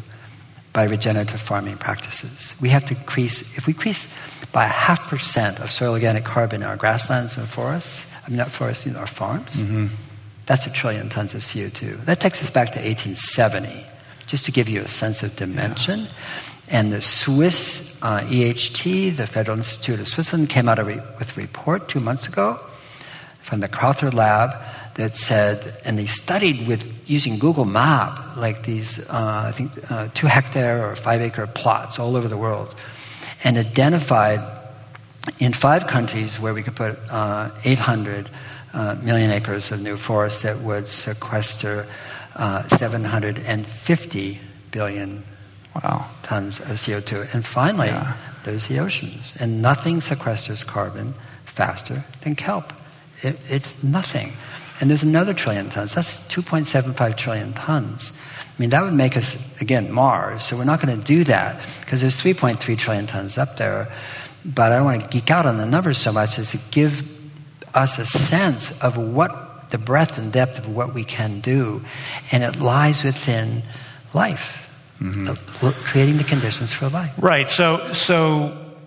by regenerative farming practices. We have to if we increase by 0.5% of soil organic carbon in our grasslands and forests, not forests, our farms, that's 1 trillion tons of CO2. That takes us back to 1870, just to give you a sense of dimension. Yeah. And the Swiss EHT, the Federal Institute of Switzerland, came out with a report 2 months ago from the Crowther Lab that said, and they studied using Google Map, like these, 2 hectare or 5 acre plots all over the world, and identified in 5 countries where we could put 800 million acres of new forest that would sequester 750 billion tons of CO2. And finally, there's the oceans. And nothing sequesters carbon faster than kelp. It's nothing. And there's another 1 trillion tons. That's 2.75 trillion tons. That would make us, again, Mars. So we're not going to do that because there's 3.3 trillion tons up there. But I don't want to geek out on the numbers so much as to give us a sense of what the breadth and depth of what we can do. And it lies within life, creating the conditions for life. Right. So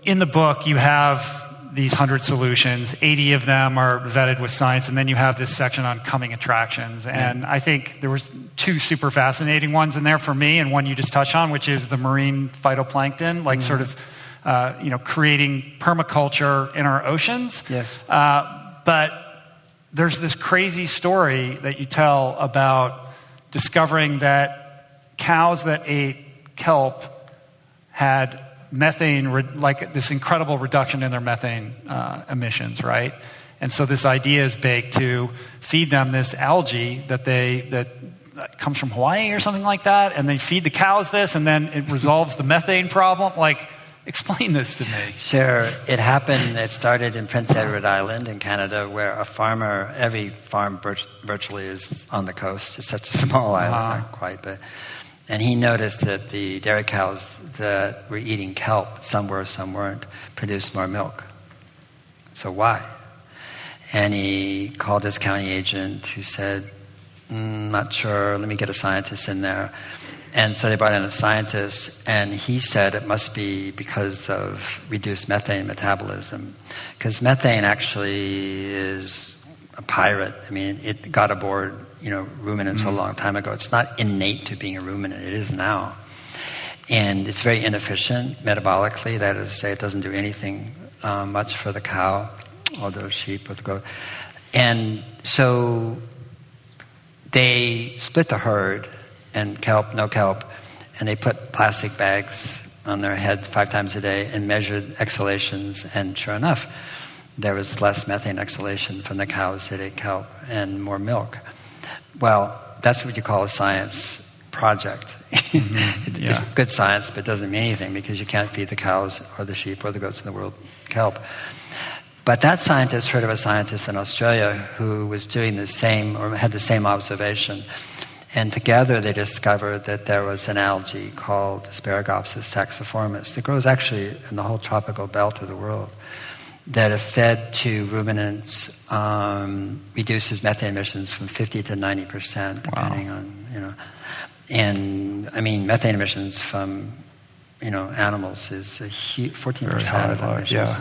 in the book, you have these 100 solutions, 80 of them are vetted with science, and then you have this section on coming attractions. And I think there was 2 super fascinating ones in there for me, and one you just touched on, which is the marine phytoplankton, like sort of, creating permaculture in our oceans. Yes. But there's this crazy story that you tell about discovering that cows that ate kelp had methane, like this incredible reduction in their methane emissions, right? And so this idea is baked to feed them this algae that comes from Hawaii or something like that, and they feed the cows this, and then it resolves the methane problem. Like, explain this to me. Sure. It started in Prince Edward Island in Canada, where a farmer, every farm virtually is on the coast. It's such a small island, not quite, but... And he noticed that the dairy cows that were eating kelp, some were, some weren't, produced more milk. So why? And he called his county agent who said, not sure, let me get a scientist in there. And so they brought in a scientist, and he said it must be because of reduced methane metabolism. Because methane actually is a pirate. It got aboard ruminants a long time ago. It's not innate to being a ruminant. It is now. And it's very inefficient metabolically. That is to say, it doesn't do anything much for the cow or the sheep or the goat. And so they split the herd, and kelp, no kelp, and they put plastic bags on their head 5 times a day and measured exhalations, and sure enough, there was less methane exhalation from the cows that ate kelp and more milk. Well, that's what you call a science project. It's good science, but it doesn't mean anything because you can't feed the cows or the sheep or the goats in the world kelp. But that scientist heard of a scientist in Australia who was doing the same, or had the same observation. And together they discovered that there was an algae called Asparagopsis taxiformis that grows actually in the whole tropical belt of the world, that if fed to ruminants reduces methane emissions from 50 to 90%, depending on, And methane emissions from, animals is a 14% of emissions.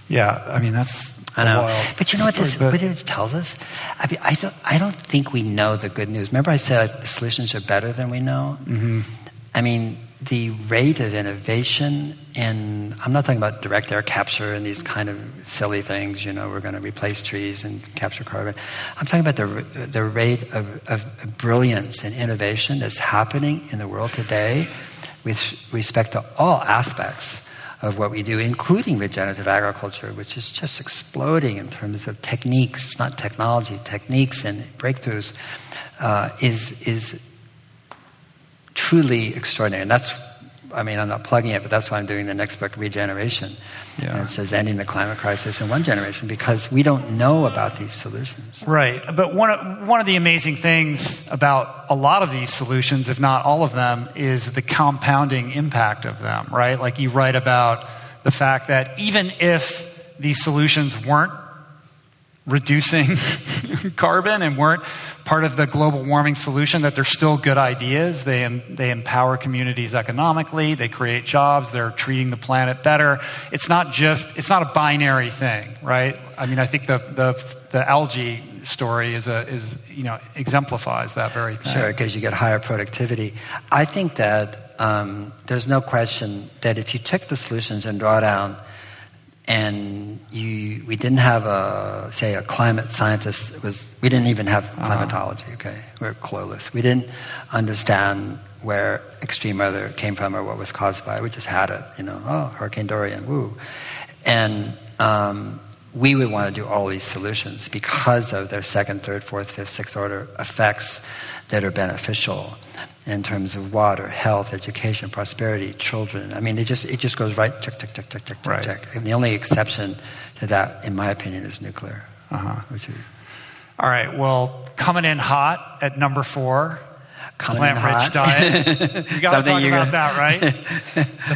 Yeah. That's I know. wild. But you know what it tells us? I don't think we know the good news. Remember I said the solutions are better than we know? Mm-hmm. the rate of innovation in, I'm not talking about direct air capture and these kind of silly things, we're going to replace trees and capture carbon. I'm talking about the rate of brilliance and innovation that's happening in the world today with respect to all aspects of what we do, including regenerative agriculture, which is just exploding in terms of techniques. It's not technology, techniques and breakthroughs is truly extraordinary. And I'm not plugging it, but that's why I'm doing the next book, Regeneration. Yeah. And it says ending the climate crisis in one generation, because we don't know about these solutions. Right. But one of the amazing things about a lot of these solutions, if not all of them, is the compounding impact of them, right? Like you write about the fact that even if these solutions weren't reducing carbon and weren't part of the global warming solution, that they're still good ideas. They empower communities economically. They create jobs. They're treating the planet better. It's not a binary thing, right? I mean, I think the algae story exemplifies that very thing. Sure, because you get higher productivity. I think that there's no question that if you took the solutions in Drawdown and we didn't have a climate scientist. We didn't even have climatology. Okay, we're clueless. We didn't understand where extreme weather came from or what was caused by it. We just had it. Hurricane Dorian. Woo, and we would want to do all these solutions because of their second, third, fourth, fifth, sixth order effects that are beneficial in terms of water, health, education, prosperity, children. I mean, it just goes right, check. And the only exception to that, in my opinion, is nuclear. All right, well, coming in hot at number 4, plant-rich diet. You got to talk about that, right?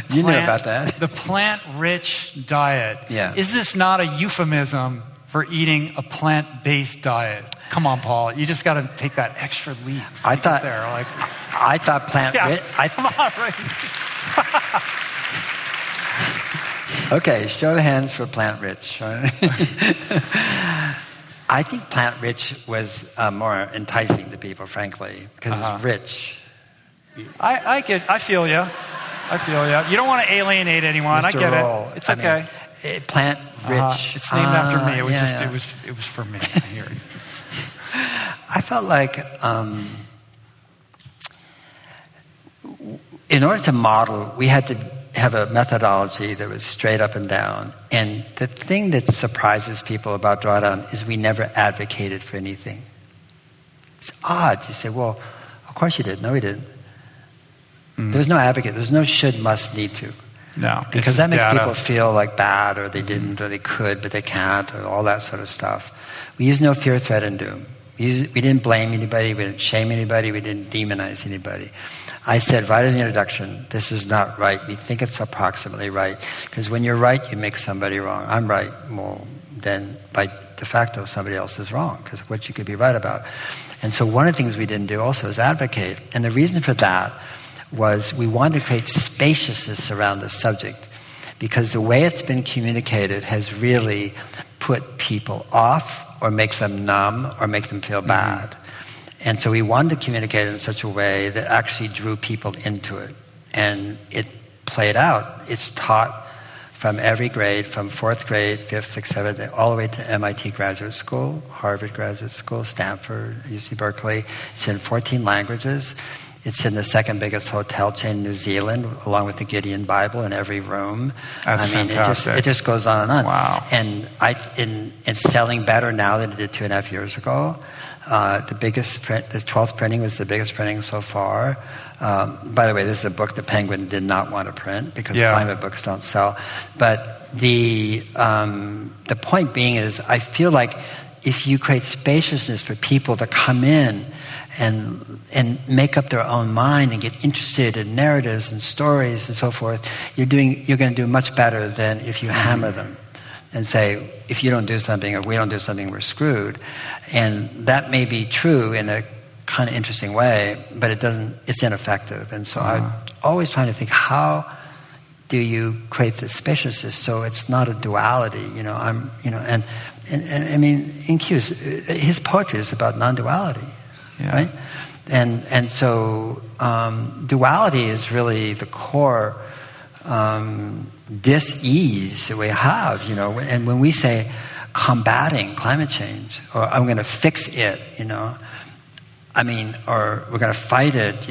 You knew about that. The plant-rich diet. Yeah. Is this not a euphemism for eating a plant-based diet? Come on, Paul. You just got to take that extra leap. I thought plant-rich. Come on, right? Okay, show of hands for plant-rich. I think plant-rich was more enticing to people, frankly, because it's rich. I feel you. You don't want to alienate anyone. Mr. I get Roll. it. It's okay. Plant-rich. It's named after me. It was for me. I hear it. I felt like in order to model, we had to have a methodology that was straight up and down. And the thing that surprises people about Drawdown is we never advocated for anything. It's odd. You say, well, of course you did. No, we didn't. There's no advocate. There's no should, must, need to. No. Because that makes people feel like bad, or they didn't, or they could, but they can't, or all that sort of stuff. We use no fear, threat, and doom. We didn't blame anybody. We didn't shame anybody. We didn't demonize anybody. I said right in the introduction, this is not right. We think it's approximately right. Because when you're right, you make somebody wrong. I'm right. Well, then by de facto, somebody else is wrong, because what you could be right about. And so one of the things we didn't do also is advocate. And the reason for that was we wanted to create spaciousness around the subject, because the way it's been communicated has really put people off, or make them numb, or make them feel bad. And so we wanted to communicate it in such a way that actually drew people into it. And it played out. It's taught from every grade, from 4th grade, 5th, 6th, 7th, all the way to MIT graduate school, Harvard graduate school, Stanford, UC Berkeley. It's in 14 languages. It's in the second biggest hotel chain in New Zealand, along with the Gideon Bible in every room. That's fantastic. It just goes on and on. Wow. And it's selling better now than it did 2.5 years ago. The 12th printing was the biggest printing so far. By the way, this is a book the Penguin did not want to print, because climate books don't sell. But the point being is, I feel like if you create spaciousness for people to come in and make up their own mind and get interested in narratives and stories and so forth, you're going to do much better than if you hammer them and say, if you don't do something or we don't do something, we're screwed. And that may be true in a kind of interesting way, but it's ineffective. And so I'm always trying to think, how do you create this spaciousness so it's not a duality? And I mean, Incuse, his poetry is about non-duality. Yeah. Right? And so duality is really the core dis-ease that we have, and when we say combating climate change, or I'm going to fix it, or we're going to fight it,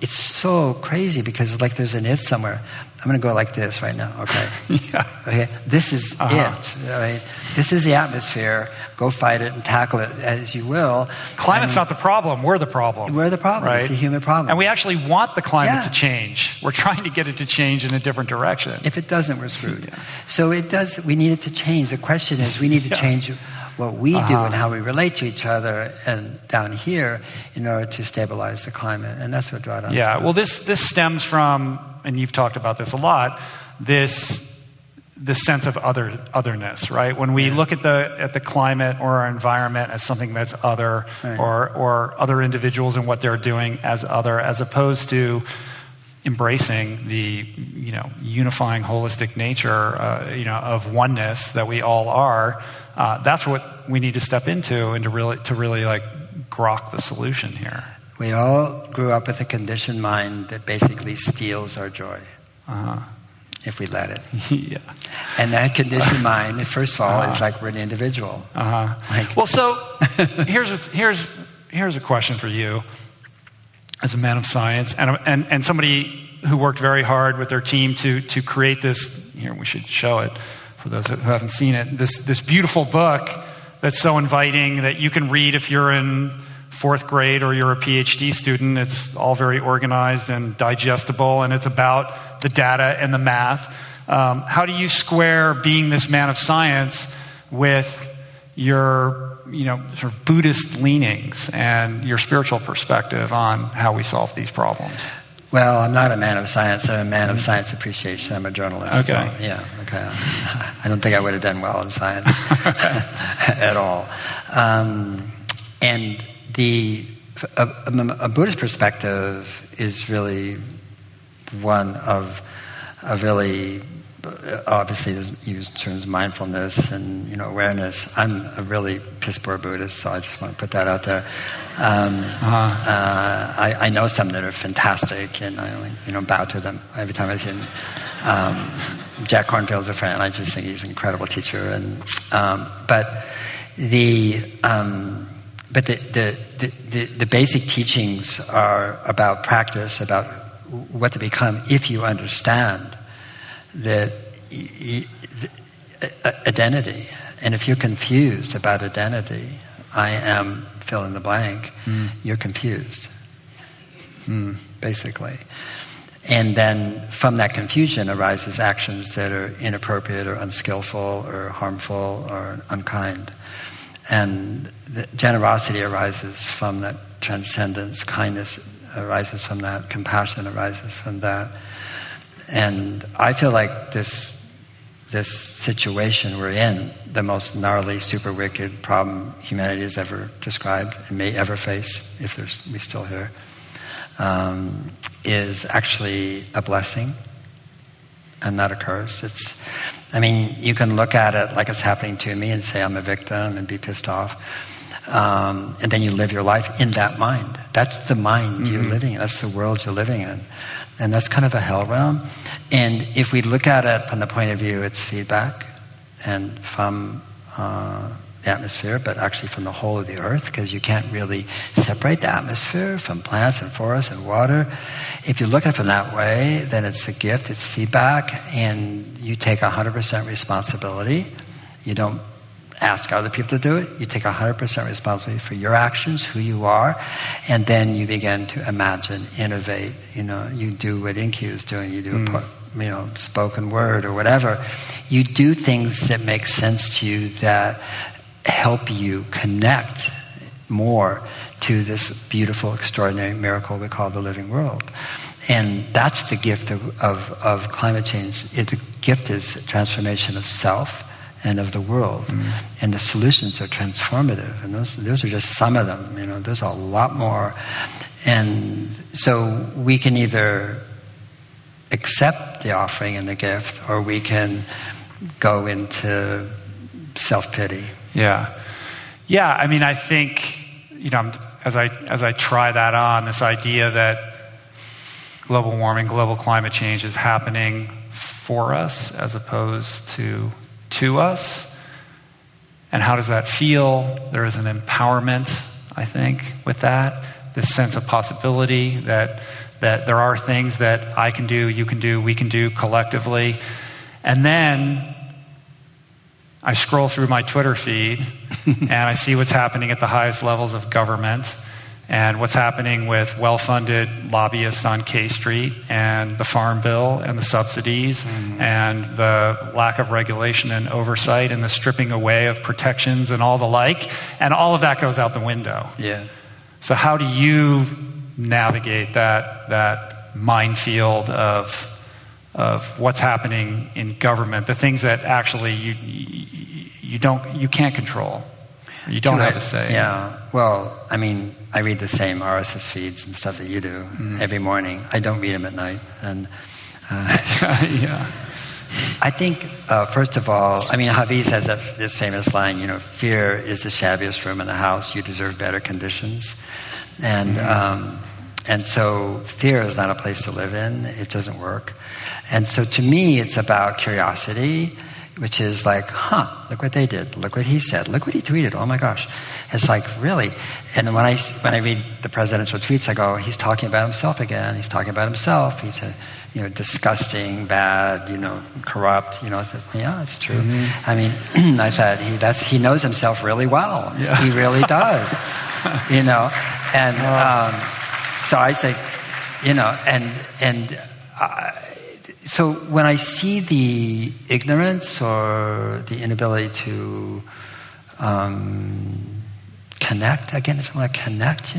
it's so crazy because it's like there's an it somewhere. I'm going to go like this right now, okay? Yeah. Okay, this is it, right? This is the atmosphere. Go fight it and tackle it as you will. Climate's not the problem. We're the problem. We're the problem. Right? It's a human problem. And we actually want the climate to change. We're trying to get it to change in a different direction. If it doesn't, we're screwed. So it does. We need it to change. The question is, we need to change what we do and how we relate to each other and down here in order to stabilize the climate. And that's what Drawdown is. Yeah. Well, this stems from, and you've talked about this a lot, this sense of otherness, right? When we look at the climate or our environment as something that's other, or other individuals and what they're doing as other, as opposed to embracing the unifying holistic nature of oneness that we all are. That's what we need to step into and to really like grok the solution here. We all grew up with a conditioned mind that basically steals our joy. If we let it. Yeah. And that conditioned mind, first of all, is like we're an individual. Well, so here's a question for you as a man of science and somebody who worked very hard with their team to create this. Here, we should show it for those who haven't seen it. This beautiful book that's so inviting that you can read if you're in 4th grade or you're a PhD student. It's all very organized and digestible, and it's about the data and the math. How do you square being this man of science with your sort of Buddhist leanings and your spiritual perspective on how we solve these problems? Well, I'm not a man of science. I'm a man of science appreciation. I'm a journalist. Okay. So, okay. I don't think I would have done well in science at all. And a Buddhist perspective is really one of a really, obviously there's used terms mindfulness and awareness. I'm a really piss poor Buddhist, so I just want to put that out there. I know some that are fantastic, and I only bow to them every time I see them. Jack Kornfield's a friend. I just think he's an incredible teacher, and but the basic teachings are about practice, about what to become if you understand that identity. And if you're confused about identity, I am fill in the blank, you're confused, basically. And then from that confusion arises actions that are inappropriate or unskillful or harmful or unkind. And the generosity arises from that transcendence, kindness arises from that, compassion arises from that. And I feel like this situation we're in, the most gnarly, super wicked problem humanity has ever described and may ever face, if we're still here, is actually a blessing and not a curse. You can look at it like it's happening to me and say I'm a victim and be pissed off. And then you live your life in that mind. That's the mind you're living in. That's the world you're living in. And that's kind of a hell realm. And if we look at it from the point of view, it's feedback and from the atmosphere, but actually from the whole of the earth, because you can't really separate the atmosphere from plants and forests and water. If you look at it from that way, then it's a gift, it's feedback, and you take 100% responsibility. You don't ask other people to do it. You take 100% responsibility for your actions, who you are, and then you begin to imagine, innovate. You do what Incuse is doing. You do spoken word or whatever. You do things that make sense to you, that help you connect more to this beautiful, extraordinary miracle we call the living world. And that's the gift of climate change. The gift is transformation of self and of the world. And the solutions are transformative. And those are just some of them. There's a lot more. And so we can either accept the offering and the gift, or we can go into self-pity. Yeah. I think, as I try that on, this idea that global warming, global climate change is happening for us as opposed to us. And how does that feel? There is an empowerment, I think, with that. This sense of possibility that there are things that I can do, you can do, we can do collectively. And then I scroll through my Twitter feed and I see what's happening at the highest levels of government and what's happening with well-funded lobbyists on K Street and the Farm Bill and the subsidies and the lack of regulation and oversight and the stripping away of protections and all the like. And all of that goes out the window. Yeah. So how do you navigate that minefield of what's happening in government, the things that actually you can't control, you don't have a say? Yeah. Well, I mean, I read the same RSS feeds and stuff that you do every morning. I don't read them at night, and yeah. I think first of all, I mean, Hafiz has this famous line, fear is the shabbiest room in the house. You deserve better conditions, and so fear is not a place to live in. It doesn't work. And so to me, it's about curiosity, which is like, look what they did. Look what he said. Look what he tweeted. Oh my gosh. It's like, really? And when I read the presidential tweets, I go, he's talking about himself again. He's talking about himself. He's disgusting, bad, corrupt. I said, yeah, it's true. I mean, I thought he knows himself really well. Yeah. He really does. So I say, so when I see the ignorance or the inability to connect, again, it's like connect,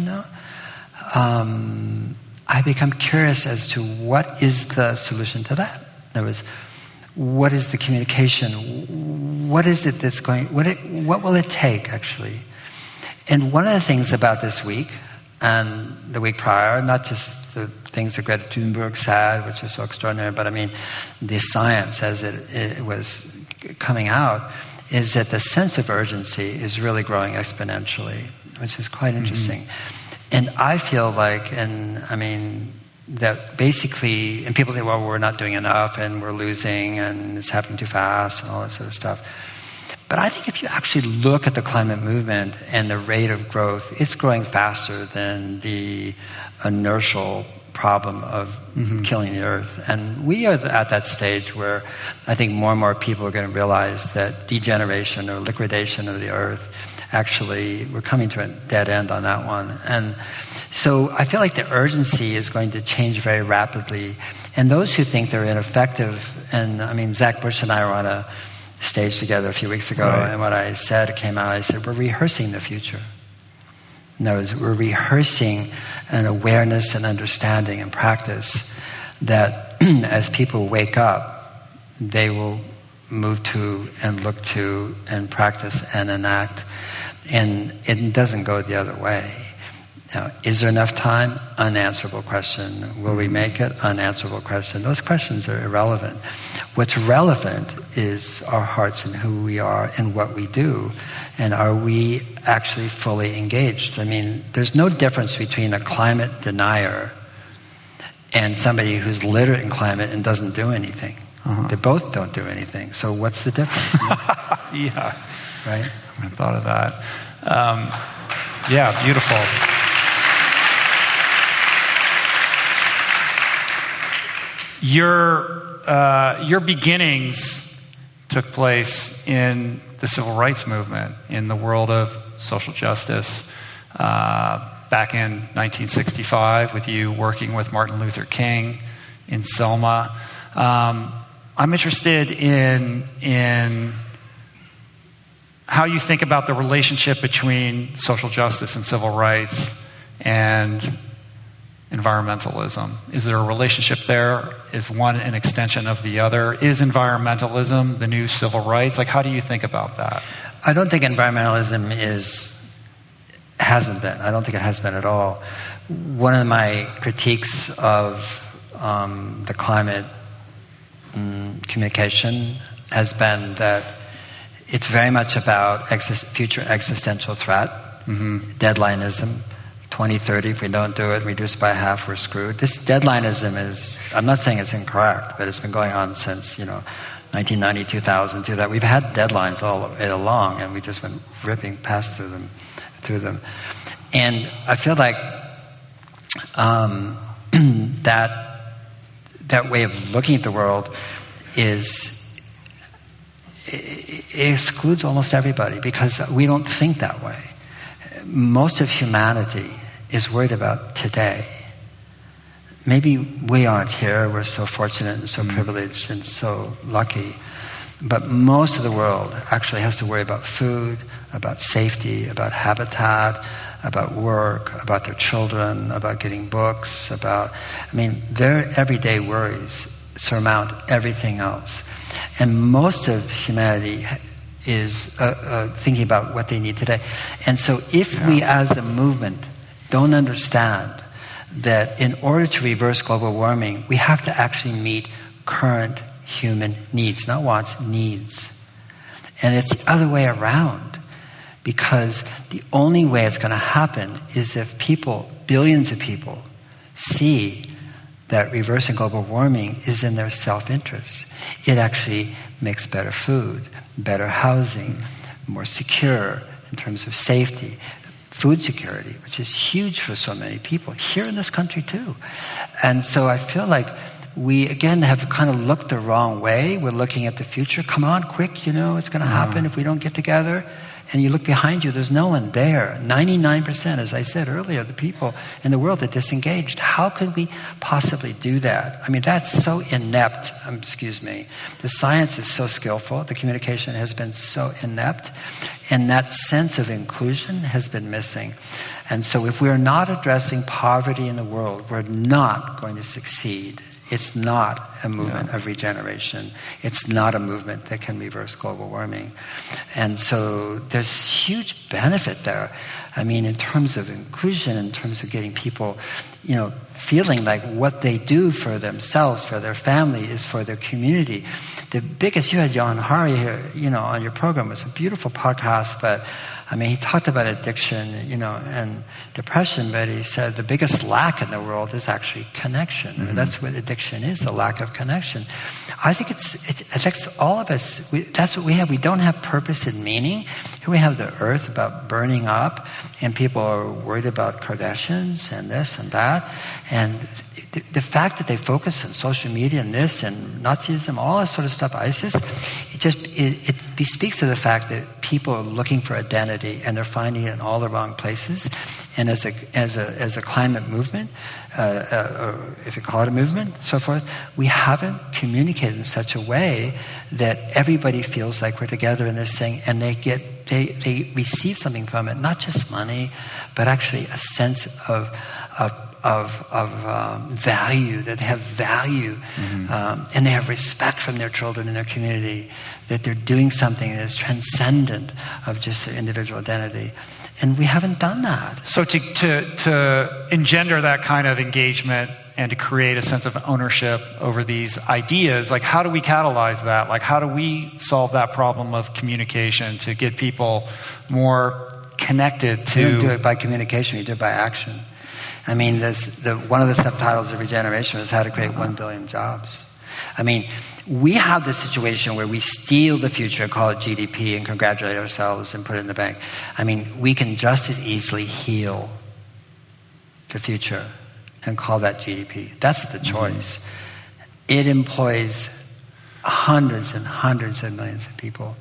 I become curious as to what is the solution to that. In other words, what is the communication? What is it that's what will it take, actually? And one of the things about this week and the week prior, not just the things that Greta Thunberg said, which is so extraordinary, but I mean, the science as it was coming out, is that the sense of urgency is really growing exponentially, which is quite interesting. And I feel like, that basically, and people say, well, we're not doing enough and we're losing and it's happening too fast and all that sort of stuff. But I think if you actually look at the climate movement and the rate of growth, it's growing faster than the inertial problem of killing the earth. And we are at that stage where I think more and more people are going to realize that degeneration or liquidation of the earth, actually, we're coming to a dead end on that one. And so I feel like the urgency is going to change very rapidly. And those who think they're ineffective, and Zach Bush and I were on a stage together a few weeks ago, right. And what I said came out, I said, we're rehearsing the future. In other words, we're rehearsing an awareness and understanding and practice that as people wake up, they will move to and look to and practice and enact. And it doesn't go the other way. Now, is there enough time? Unanswerable question. Will we make it? Unanswerable question. Those questions are irrelevant. What's relevant is our hearts and who we are and what we do. And are we actually fully engaged? There's no difference between a climate denier and somebody who's literate in climate and doesn't do anything. They both don't do anything. So what's the difference? Yeah. Right? I hadn't thought of that. Yeah, beautiful. Your beginnings took place in the civil rights movement, in the world of social justice, back in 1965 with you working with Martin Luther King in Selma. I'm interested in how you think about the relationship between social justice and civil rights and environmentalism. Is there a relationship there? Is one an extension of the other? Is environmentalism the new civil rights? How do you think about that? I don't think environmentalism hasn't been. I don't think it has been at all. One of my critiques of the climate communication has been that it's very much about future existential threat, deadlineism, 2030, if we don't do it, reduce by half, we're screwed. This deadlineism is, I'm not saying it's incorrect, but it's been going on since, 1990, 2000, through that. We've had deadlines all along, and we just went ripping past through them. And I feel like that way of looking at the world it excludes almost everybody, because we don't think that way. Most of humanity is worried about today. Maybe we aren't here, we're so fortunate and so privileged and so lucky, but most of the world actually has to worry about food, about safety, about habitat, about work, about their children, about getting books, their everyday worries surmount everything else. And most of humanity is thinking about what they need today. And so if we as a movement don't understand that in order to reverse global warming, we have to actually meet current human needs, not wants, needs. And it's the other way around, because the only way it's going to happen is if people, billions of people, see that reversing global warming is in their self-interest. It actually makes better food, better housing, more secure in terms of safety, food security, which is huge for so many people, here in this country too. And so I feel like we, again, have kind of looked the wrong way. We're looking at the future. Come on, quick, it's going to happen if we don't get together. And you look behind you, there's no one there. 99%, as I said earlier, the people in the world are disengaged. How could we possibly do that? That's so inept. The science is so skillful. The communication has been so inept. And that sense of inclusion has been missing. And so if we're not addressing poverty in the world, we're not going to succeed. It's not a movement of regeneration. It's not a movement that can reverse global warming. And so there's huge benefit there. In terms of inclusion, in terms of getting people, feeling like what they do for themselves, for their family, is for their community. The biggest, you had John Hari here, on your program. It's a beautiful podcast, but he talked about addiction, and depression, but he said the biggest lack in the world is actually connection. That's what addiction is, the lack of connection. I think it affects all of us. That's what we have. We don't have purpose and meaning. Here we have the earth about burning up, and people are worried about Kardashians and this and that. And the fact that they focus on social media and this and Nazism, all that sort of stuff, ISIS, it bespeaks to the fact that people are looking for identity, and they're finding it in all the wrong places. And as a climate movement, or if you call it a movement, so forth, we haven't communicated in such a way that everybody feels like we're together in this thing, and they receive something from it, not just money, but actually a sense of value, that they have value, and they have respect from their children and their community, that they're doing something that is transcendent of just their individual identity. And we haven't done that. So to engender that kind of engagement and to create a sense of ownership over these ideas, like how do we catalyze that? Like how do we solve that problem of communication to get people more connected to... You don't do it by communication, you do it by action. One of the subtitles of Regeneration was how to create 1 billion jobs. We have this situation where we steal the future, call it GDP, and congratulate ourselves and put it in the bank. We can just as easily heal the future and call that GDP. That's the choice. It employs hundreds and hundreds of millions of people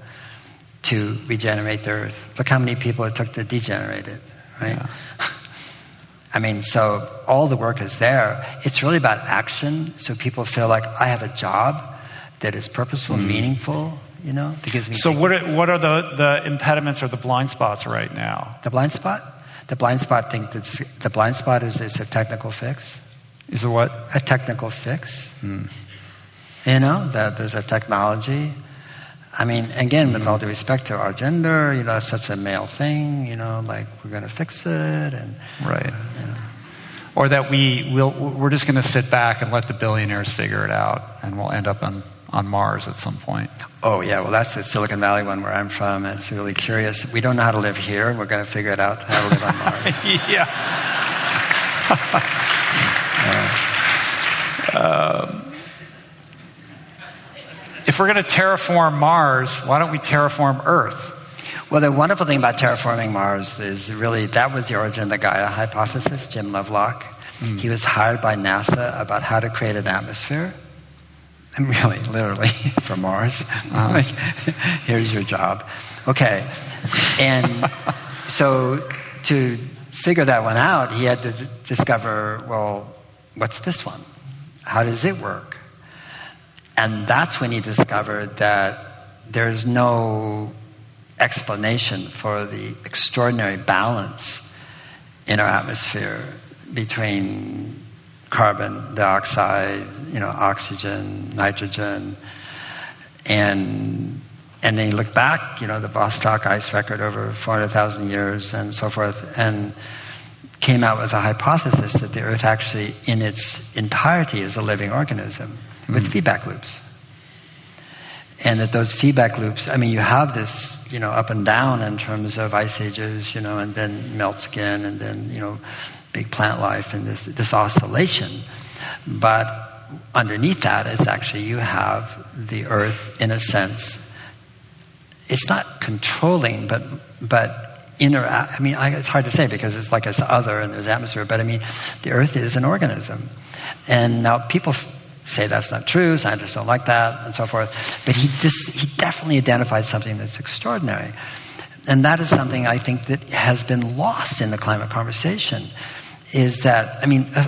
to regenerate the earth. Look how many people it took to degenerate it, right? Yeah. So all the work is there. It's really about action, so people feel like I have a job that is purposeful, meaningful, that gives me... So what are the impediments or the blind spots right now? The blind spot? The blind spot is a technical fix. Is a what? A technical fix. That there's a technology. Again, with all due respect to our gender, it's such a male thing, like we're going to fix it. And right. Or that we're just going to sit back and let the billionaires figure it out, and we'll end up on Mars at some point. Oh, yeah. Well, that's the Silicon Valley one where I'm from. It's really curious. We don't know how to live here, and we're going to figure it out how to live on Mars. Yeah. If we're going to terraform Mars, why don't we terraform Earth? Well, the wonderful thing about terraforming Mars is really that was the origin of the Gaia hypothesis, Jim Lovelock. He was hired by NASA about how to create an atmosphere. And really, literally, for Mars. Like, here's your job. Okay. And so to figure that one out, he had to discover, well, what's this one? How does it work? And that's when he discovered that there's no explanation for the extraordinary balance in our atmosphere between carbon dioxide, oxygen, nitrogen, and then he looked back, the Vostok ice record over 400,000 years and so forth, and came out with a hypothesis that the Earth actually, in its entirety, is a living organism with feedback loops. And that those feedback loops, you have this, up and down in terms of ice ages, and then melt skin, and then, big plant life, and this oscillation. But underneath that is actually you have the Earth, in a sense, it's not controlling, but it's hard to say because it's like it's other and there's atmosphere, but the Earth is an organism. And now people say that's not true, scientists don't like that, and so forth. But he definitely identified something that's extraordinary. And that is something I think that has been lost in the climate conversation, is that,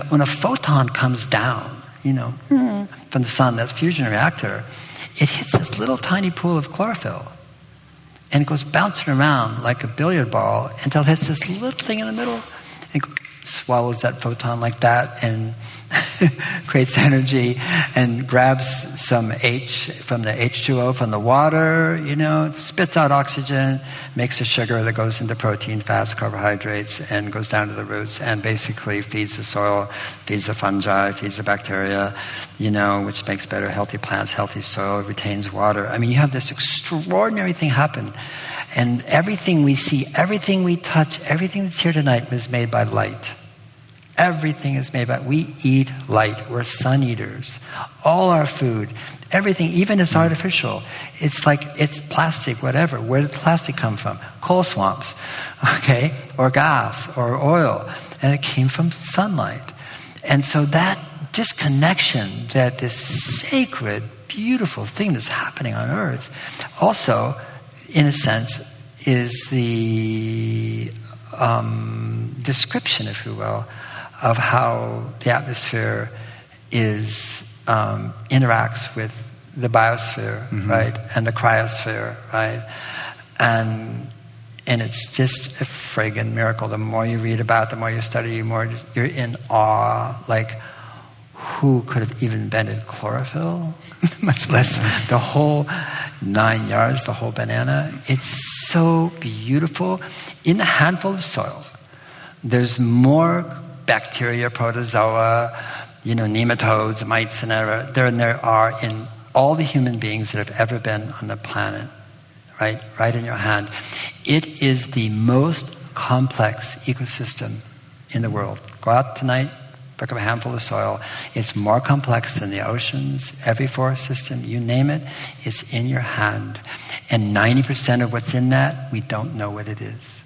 when a photon comes down, from the sun, that fusion reactor, it hits this little tiny pool of chlorophyll. And it goes bouncing around like a billiard ball until it hits this little thing in the middle and swallows that photon like that and creates energy and grabs some H from the H2O from the water, spits out oxygen, makes a sugar that goes into protein, fats, carbohydrates, and goes down to the roots and basically feeds the soil, feeds the fungi, feeds the bacteria, which makes better healthy plants, healthy soil, retains water. You have this extraordinary thing happen. And everything we see, everything we touch, everything that's here tonight was made by light. Everything is made by, we eat light. We're sun eaters. All our food, everything, even it's artificial. It's like, it's plastic, whatever. Where did the plastic come from? Coal swamps, okay? Or gas, or oil. And it came from sunlight. And so that disconnection, that this sacred, beautiful thing that's happening on Earth, also, in a sense, is the description, if you will, of how the atmosphere interacts with the biosphere, right, and the cryosphere, right, and it's just a friggin' miracle. The more you read about it, the more you study, the more you're in awe. Like, who could have even invented chlorophyll? Much less the whole 9 yards, the whole banana. It's so beautiful. In a handful of soil, there's more bacteria, protozoa, nematodes, mites, and other than there are in all the human beings that have ever been on the planet. Right in your hand. It is the most complex ecosystem in the world. Go out tonight, pick up a handful of soil. It's more complex than the oceans, every forest system, you name it, it's in your hand. And 90% of what's in that, we don't know what it is.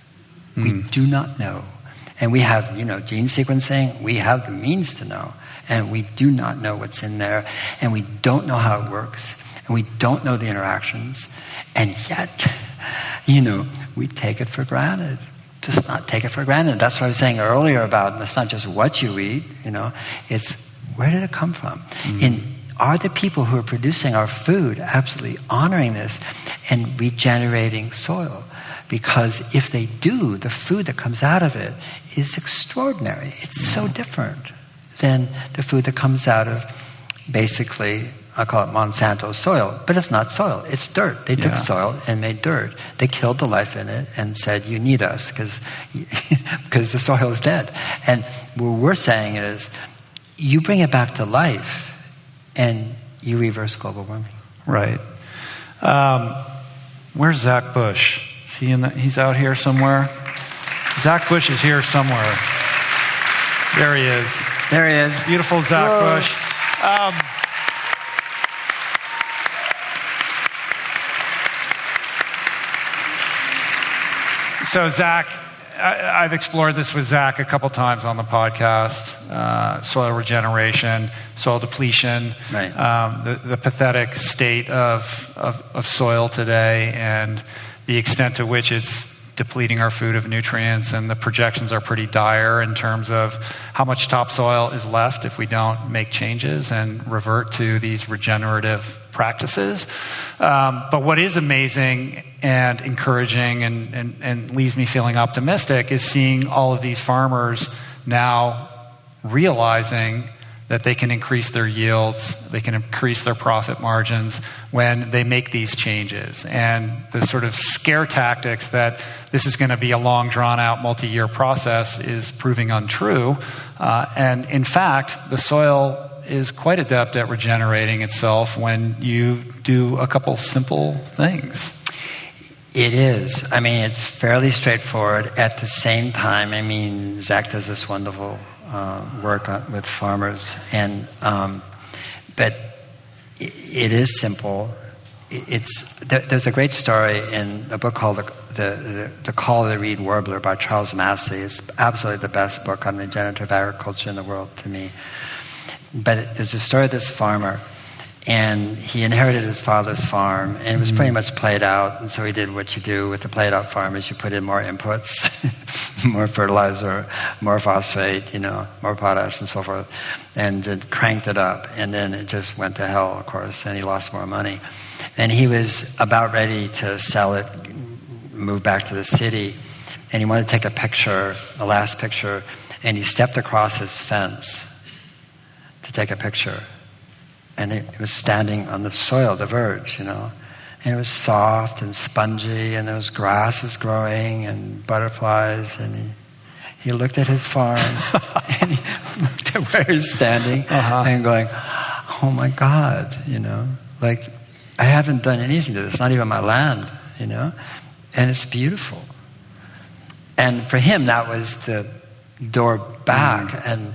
We do not know. And we have, gene sequencing, we have the means to know. And we do not know what's in there. And we don't know how it works. And we don't know the interactions. And yet, we take it for granted. Just not take it for granted. That's what I was saying earlier about, it's not just what you eat, it's where did it come from? And are the people who are producing our food absolutely honoring this and regenerating soil? Because if they do, the food that comes out of it is extraordinary. It's so different than the food that comes out of basically, I call it Monsanto soil, but it's not soil, it's dirt. They took soil and made dirt. They killed the life in it and said, you need us because the soil is dead. And what we're saying is, you bring it back to life and you reverse global warming. Right. Where's Zach Bush? He's out here somewhere? Zach Bush is here somewhere. There he is. There he is. Beautiful Zach Whoa. Bush. So Zach, I've explored this with Zach a couple times on the podcast. Soil regeneration, soil depletion, right. The pathetic state of soil today, and the extent to which it's depleting our food of nutrients, and the projections are pretty dire in terms of how much topsoil is left if we don't make changes and revert to these regenerative practices. But what is amazing and encouraging and leaves me feeling optimistic is seeing all of these farmers now realizing that they can increase their yields, they can increase their profit margins when they make these changes. And the sort of scare tactics that this is going to be a long, drawn-out, multi-year process is proving untrue. And in fact, the soil is quite adept at regenerating itself when you do a couple simple things. It is. I mean, it's fairly straightforward. At the same time, I mean, Zach does this wonderful work with farmers, and but it is simple. There's a great story in a book called the Call of the Reed Warbler by Charles Massey. It's absolutely the best book on regenerative agriculture in the world to me. But there's a story of this farmer, and he inherited his father's farm, and it was pretty much played out. And so he did what you do with the played out farm: is you put in more inputs, more fertilizer, more phosphate, more potash, and so forth, and just cranked it up. And then it just went to hell, of course, and he lost more money. And he was about ready to sell it, move back to the city, and he wanted to take a picture, the last picture, and he stepped across his fence to take a picture. And it was standing on the soil, the verge, and it was soft and spongy, and there was grasses growing and butterflies, and he looked at his farm, and he looked at where he was standing, and going, oh my God, like, I haven't done anything to this, not even my land, and it's beautiful. And for him, that was the door back. And,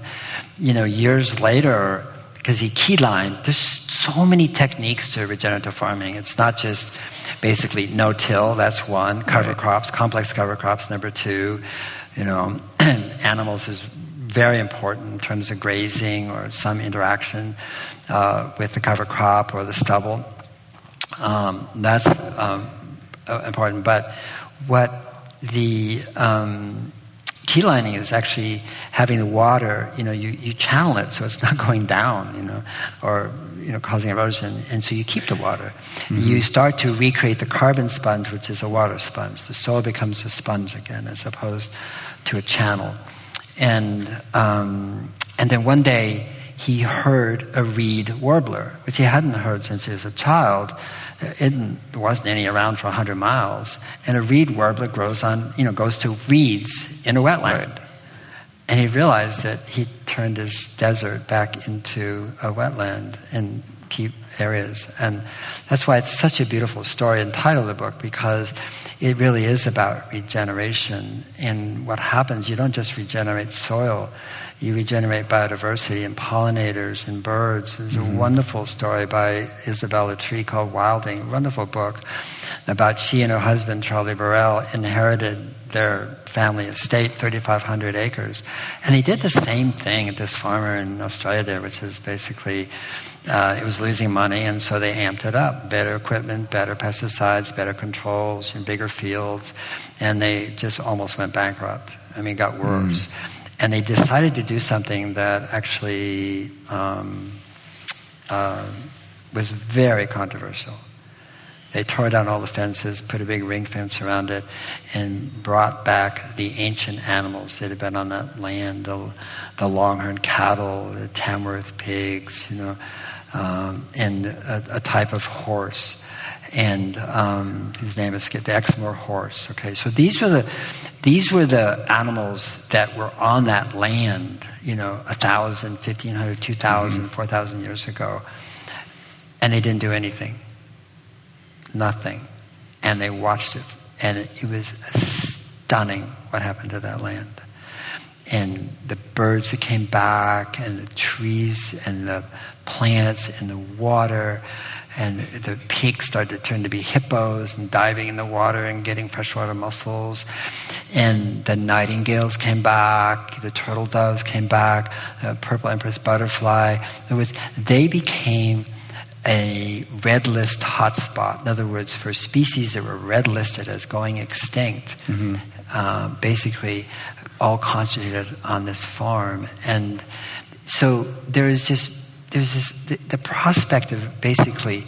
years later, because he keylined, there's so many techniques to regenerative farming. It's not just basically no-till, that's one. Cover crops, complex cover crops, number two. Animals is very important in terms of grazing or some interaction with the cover crop or the stubble. That's important. But what the keylining is actually having the water, you channel it so it's not going down, or causing erosion, and so you keep the water. Mm-hmm. You start to recreate the carbon sponge, which is a water sponge. The soil becomes a sponge again, as opposed to a channel. And then one day he heard a reed warbler, which he hadn't heard since he was a child. There wasn't any around for 100 miles. And a reed warbler goes to reeds in a wetland. Right. And he realized that he turned his desert back into a wetland in key areas. And that's why it's such a beautiful story and title of the book, because it really is about regeneration. And what happens, you don't just regenerate soil, you regenerate biodiversity and pollinators and birds. There's a wonderful story by Isabella Tree called Wilding, a wonderful book about she and her husband, Charlie Burrell, inherited their family estate, 3,500 acres. And he did the same thing at this farmer in Australia there, which is basically, it was losing money, and so they amped it up. Better equipment, better pesticides, better controls, bigger fields. And they just almost went bankrupt. Got worse. And they decided to do something that actually was very controversial. They tore down all the fences, put a big ring fence around it, and brought back the ancient animals that had been on that land, the longhorn cattle, the Tamworth pigs, and a type of horse, and whose name is the Exmoor horse. Okay, so these were the animals that were on that land, 1,000, 1,500, 2,000, 4,000 years ago, and they didn't do anything. Nothing. And they watched it, and it was stunning what happened to that land. and the birds that came back, and the trees, and the plants, and the water, and the peaks started to turn to be hippos and diving in the water and getting freshwater mussels. And the nightingales came back, the turtle doves came back, the purple empress butterfly. In other words, they became a red list hotspot. In other words, for species that were red listed as going extinct, basically all concentrated on this farm. And so there's the prospect of basically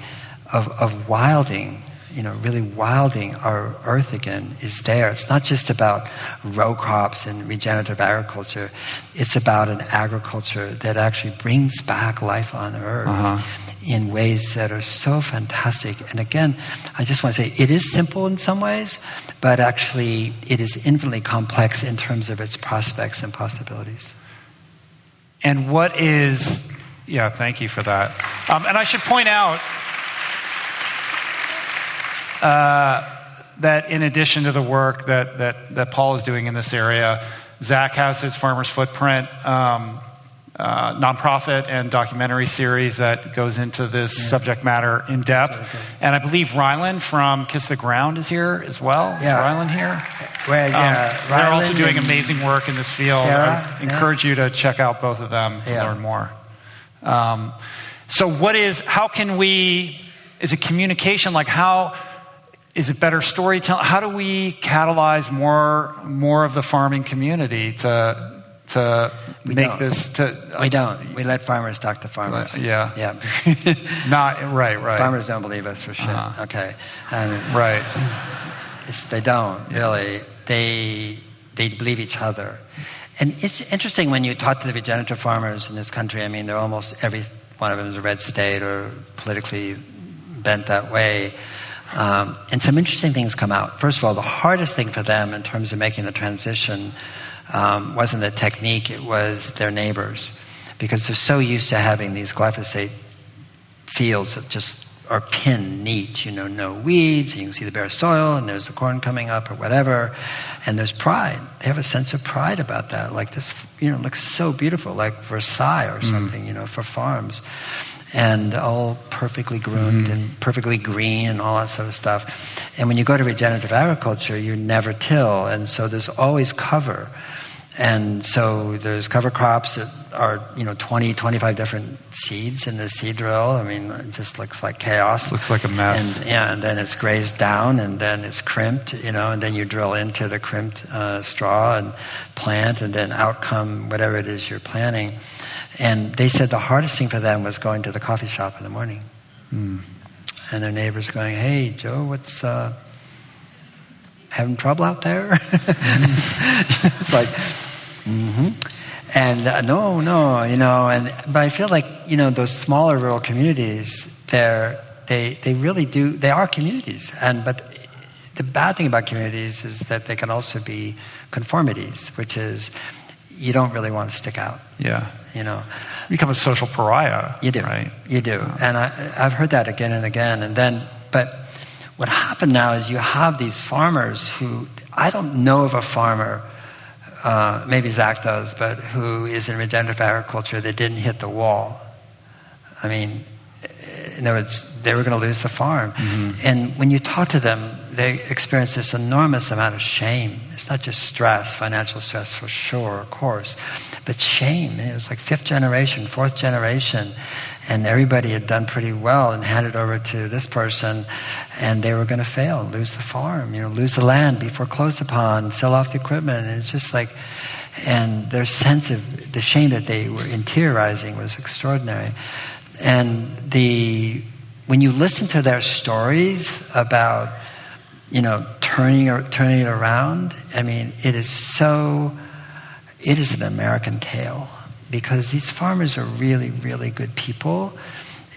of wilding, really wilding our earth again is there. It's not just about row crops and regenerative agriculture. It's about an agriculture that actually brings back life on earth in ways that are so fantastic. And again, I just want to say it is simple in some ways, but actually it is infinitely complex in terms of its prospects and possibilities. And what is... Yeah, thank you for that. And I should point out that in addition to the work that Paul is doing in this area, Zach has his Farmer's Footprint nonprofit and documentary series that goes into this subject matter in depth. And I believe Rylan from Kiss the Ground is here as well. Yeah. Is Rylan here? They're also doing amazing work in this field. Sarah, I encourage you to check out both of them to learn more. So how can we, is it communication? Like how, is it better storytelling? How do we catalyze more of the farming community to make this? We don't. We let farmers talk to farmers. Yeah. Not, right. Farmers don't believe us for shit. Okay. Right. They don't, really. They believe each other. And it's interesting when you talk to the regenerative farmers in this country. I mean, they're almost every one of them is a red state or politically bent that way. And some interesting things come out. First of all, the hardest thing for them in terms of making the transition wasn't the technique, it was their neighbors. Because they're so used to having these glyphosate fields that just are pinned neat, no weeds, and you can see the bare soil, and there's the corn coming up or whatever, and there's pride. They have a sense of pride about that. Like this, looks so beautiful, like Versailles or something, for farms. And all perfectly groomed and perfectly green and all that sort of stuff. And when you go to regenerative agriculture, you never till, and so there's always cover. And so there's cover crops that are, 20, 25 different seeds in the seed drill. I mean, it just looks like chaos. Looks like a mess. And then it's grazed down, and then it's crimped, and then you drill into the crimped straw and plant, and then out come whatever it is you're planting. And they said the hardest thing for them was going to the coffee shop in the morning. And their neighbors going, "Hey, Joe, what's... having trouble out there?" It's like, and but I feel like, those smaller rural communities, they really do, they are communities. But the bad thing about communities is that they can also be conformities, which is you don't really want to stick out. Yeah. You become a social pariah. You do. Right? You do. And I've heard that again and again. But what happened now is you have these farmers who, I don't know of a farmer, maybe Zach does, but who is in regenerative agriculture that didn't hit the wall. I mean, in other words, they were going to lose the farm. And when you talk to them, they experience this enormous amount of shame. It's not just stress, financial stress for sure, of course, but shame. It was like 5th generation, 4th generation, and everybody had done pretty well and handed over to this person, and they were going to fail, lose the farm, lose the land, be foreclosed upon, sell off the equipment. And it's just like, and their sense of the shame that they were interiorizing was extraordinary. And when you listen to their stories about, turning it around, I mean, it is an American tale, because these farmers are really, really good people,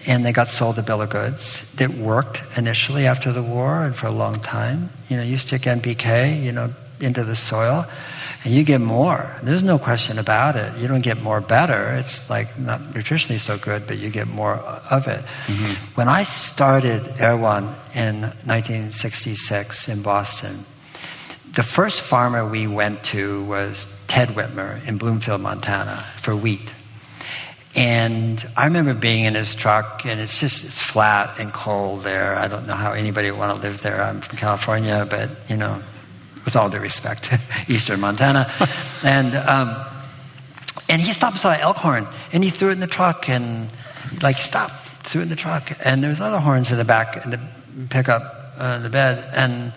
and they got sold a bill of goods that worked initially after the war and for a long time. You stick NPK, into the soil, and you get more. There's no question about it. You don't get more better. It's like not nutritionally so good, but you get more of it. When I started Erewhon in 1966 in Boston, The first farmer we went to was Ted Whitmer in Bloomfield, Montana, for wheat. And I remember being in his truck, and it's flat and cold there. I don't know how anybody would want to live there. I'm from California, but, with all due respect, eastern Montana. And he stopped and saw an elk horn, and he threw it in the truck, and stopped, threw it in the truck. And there was other horns in the back, in the pickup, the bed. And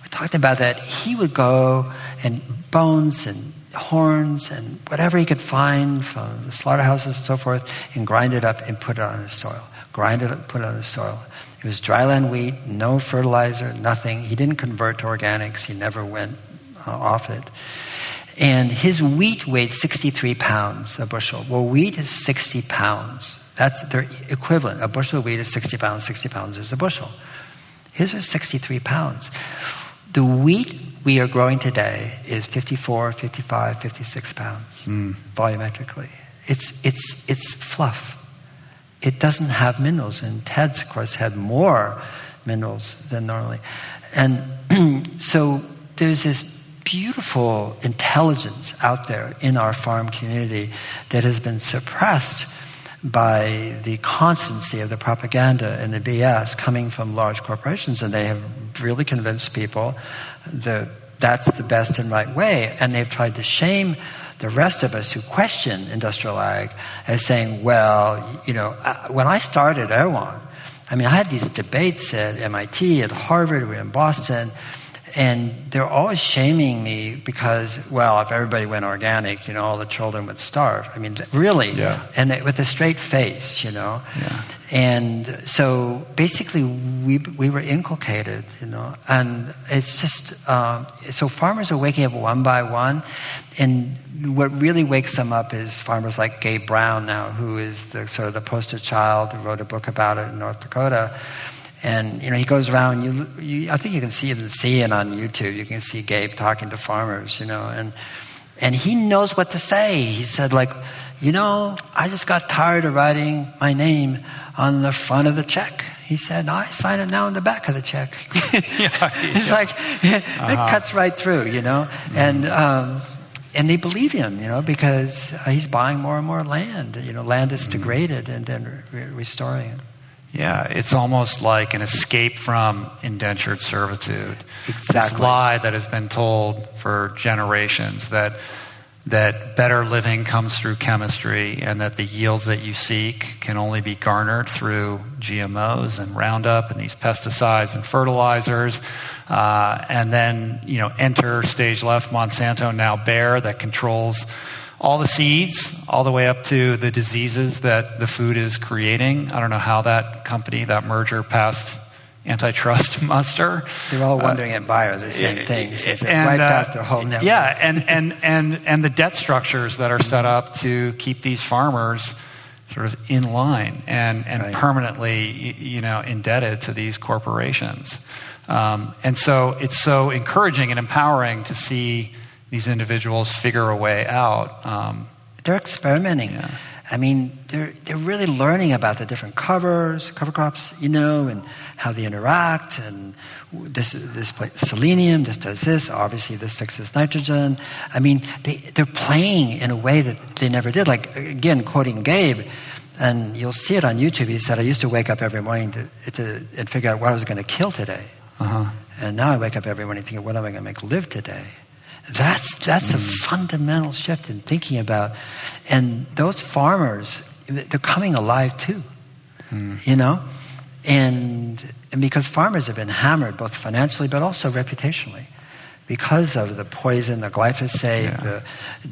we talked about that. He would go, and bones and horns and whatever he could find from the slaughterhouses and so forth, and grind it up and put it on his soil. Grind it up and put it on his soil. It was dryland wheat, no fertilizer, nothing. He didn't convert to organics. He never went off it. And his wheat weighed 63 pounds a bushel. Well, wheat is 60 pounds. That's their equivalent. A bushel of wheat is 60 pounds. 60 pounds is a bushel. His was 63 pounds. The wheat we are growing today is 54, 55, 56 pounds volumetrically. It's fluff. It doesn't have minerals. And Ted's, of course, had more minerals than normally. And so there's this beautiful intelligence out there in our farm community that has been suppressed by the constancy of the propaganda and the BS coming from large corporations, and they have really convinced people that that's the best and right way, and they've tried to shame the rest of us who question industrial ag as saying, well, when I started Erewhon, I had these debates at MIT, at Harvard, we were in Boston, and they're always shaming me because, well, if everybody went organic, all the children would starve. Really. Yeah. And with a straight face, Yeah. And so basically we were inculcated, and it's just, so farmers are waking up one by one, and what really wakes them up is farmers like Gabe Brown now, who is the sort of the poster child, who wrote a book about it in North Dakota. And, he goes around, I think you can see it on YouTube. You can see Gabe talking to farmers, and he knows what to say. He said, I just got tired of writing my name on the front of the check. He said, I sign it now on the back of the check. It's it cuts right through, and they believe him, because he's buying more and more land. Land is degraded and then restoring it. Yeah, it's almost like an escape from indentured servitude. Exactly. This lie that has been told for generations that better living comes through chemistry, and that the yields that you seek can only be garnered through GMOs and Roundup and these pesticides and fertilizers. And then, enter stage left Monsanto, now Bayer, that controls all the seeds, all the way up to the diseases that the food is creating. I don't know how that company, that merger, passed antitrust muster. They're all wondering at Bayer the same thing, since it wiped out their whole network. Yeah, and the debt structures that are set up to keep these farmers sort of in line and right. Permanently, indebted to these corporations. And so it's so encouraging and empowering to see these individuals figure a way out. They're experimenting. Yeah. They're really learning about the different cover crops, and how they interact, and this selenium, this does this, obviously this fixes nitrogen. They're playing in a way that they never did. Like, again, quoting Gabe, and you'll see it on YouTube, he said, I used to wake up every morning and figure out what I was going to kill today. Uh-huh. And now I wake up every morning thinking, what am I going to make live today? That's a fundamental shift in thinking about, and those farmers, they're coming alive too, and because farmers have been hammered both financially but also reputationally because of the poison, the glyphosate, the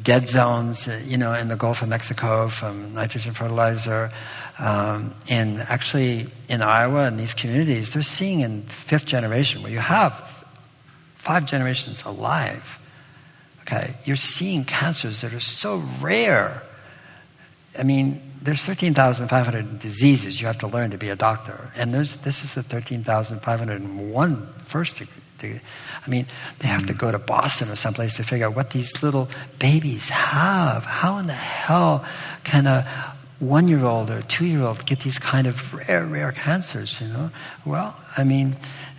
dead zones, in the Gulf of Mexico from nitrogen fertilizer, and actually in Iowa and these communities, they're seeing in fifth generation where you have 5 generations alive. Okay, you're seeing cancers that are so rare. There's 13,500 diseases you have to learn to be a doctor, and this is the 13,501 first degree. They have to go to Boston or someplace to figure out what these little babies have. How in the hell can a 1-year-old or a 2-year-old get these kind of rare cancers? Well,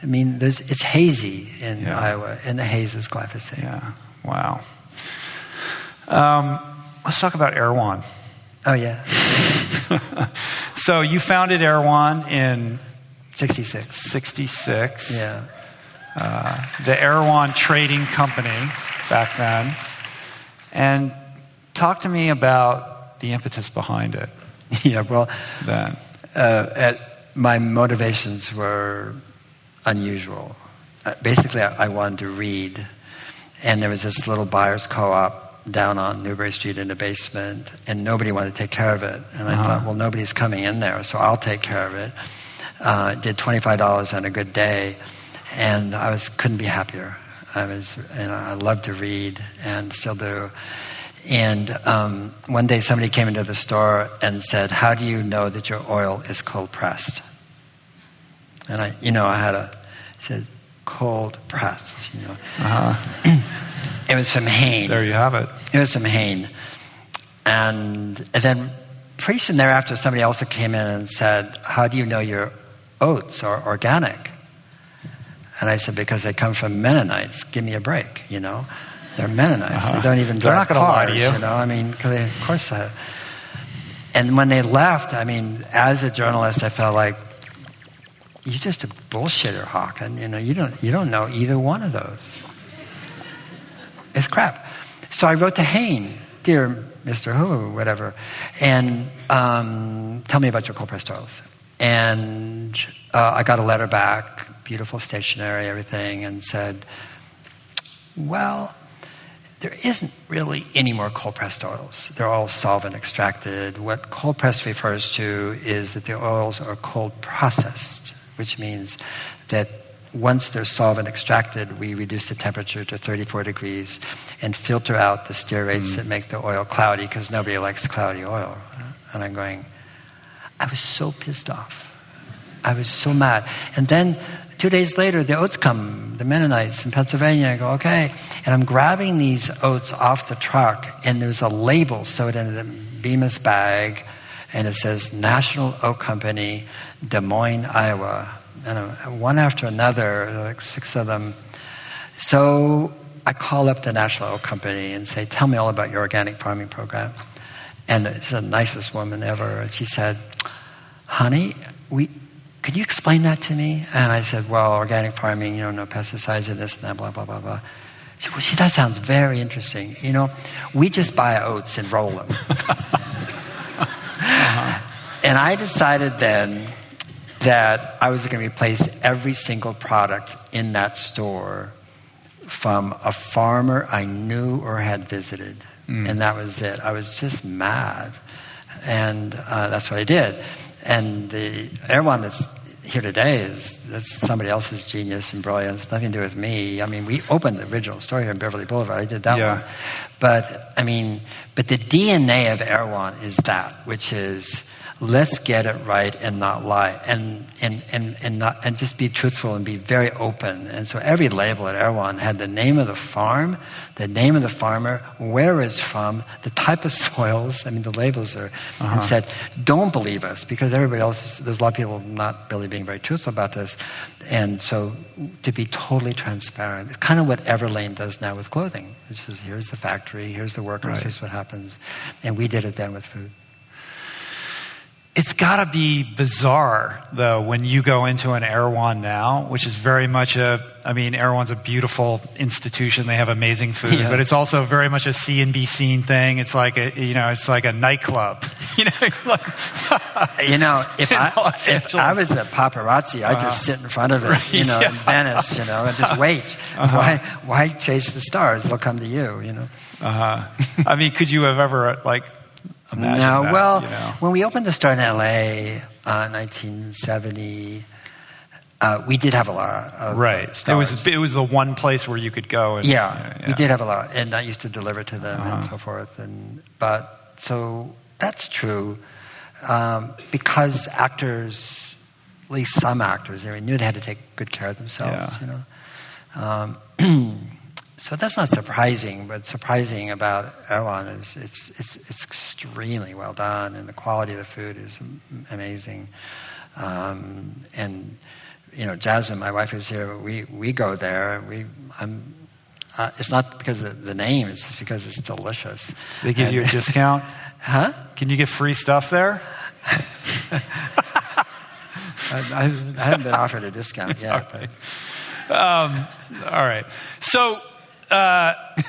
I mean, it's hazy in Iowa, and the haze is glyphosate. Yeah. Wow. Let's talk about Erewhon. Oh, yeah. So you founded Erewhon in 66. Yeah. The Erewhon Trading Company back then. And talk to me about the impetus behind it. Yeah, well, then. My motivations were unusual. Basically, I wanted to read, and there was this little buyer's co-op down on Newbury Street in the basement, and nobody wanted to take care of it. And I thought, well, nobody's coming in there, so I'll take care of it. Did $25 on a good day, and I couldn't be happier. I loved to read, and still do. And one day somebody came into the store and said, "How do you know that your oil is cold pressed?" And I said, "Cold pressed." It was from Hain. There you have it. It was from Hain. And then pretty soon thereafter, somebody else came in and said, "How do you know your oats are organic?" And I said, "Because they come from Mennonites. Give me a break, They're Mennonites. They don't even drive They're not cars, going to lie to you. I mean, of course. And when they left, I mean, as a journalist, I felt like, you're just a bullshitter, Hawken. You don't know either one of those. It's crap. So I wrote to Hain, "Dear Mr. Who, whatever, and tell me about your cold pressed oils." And I got a letter back, beautiful stationery, everything, and said, "Well, there isn't really any more cold pressed oils. They're all solvent extracted. What cold pressed refers to is that the oils are cold processed, which means that once they're solvent extracted, we reduce the temperature to 34 degrees and filter out the stearates that make the oil cloudy, because nobody likes cloudy oil." And I'm going, I was so pissed off. I was so mad. And then 2 days later, the oats come, the Mennonites in Pennsylvania. I go, okay. And I'm grabbing these oats off the truck, and there's a label sewed into the Bemis bag, and it says National Oat Company, Des Moines, Iowa. And one after another, like 6 of them. So I call up the National Oat Company and say, "Tell me all about your organic farming program." And it's the nicest woman ever. And she said, "Honey, could you explain that to me?" And I said, "Well, organic farming, no pesticides and this and that, blah, blah, blah, blah." She said, "Well, that sounds very interesting. We just buy oats and roll them." And I decided then that I was going to replace every single product in that store from a farmer I knew or had visited. And that was it. I was just mad. And that's what I did. And the Erewhon that's here today that's somebody else's genius and brilliance. Nothing to do with me. I mean, we opened the original store here in Beverly Boulevard. I did that one. But the DNA of Erewhon is that, which is, let's get it right and not lie, and just be truthful and be very open. And so every label at Erewhon had the name of the farm, the name of the farmer, where it's from, the type of soils. I mean, the labels are, and said, "Don't believe us," because everybody else, there's a lot of people not really being very truthful about this. And so to be totally transparent, it's kind of what Everlane does now with clothing. It's just, here's the factory, here's the workers, this is what happens. And we did it then with food. It's got to be bizarre, though, when you go into an Erewhon now, which is very much Erewhon's a beautiful institution. They have amazing food, but it's also very much a see and be seen thing. It's like it's like a nightclub. If I was a paparazzi, I'd just sit in front of it, in Venice, and just wait. Why chase the stars? They'll come to you, I mean, could you have ever No, well, when we opened the store in LA, 1970, we did have a lot of stars. It was the one place where you could go. And, we did have a lot, and I used to deliver to them and so forth. So that's true, because actors, at least some actors, knew they had to take good care of themselves. So that's not surprising, but surprising about Erewhon is it's extremely well done, and the quality of the food is amazing, and Jasmine, my wife, is here. We go there. It's not because of the name. It's because it's delicious. They give you a discount? Huh? Can you get free stuff there? I haven't been offered a discount yet. All right. All right. So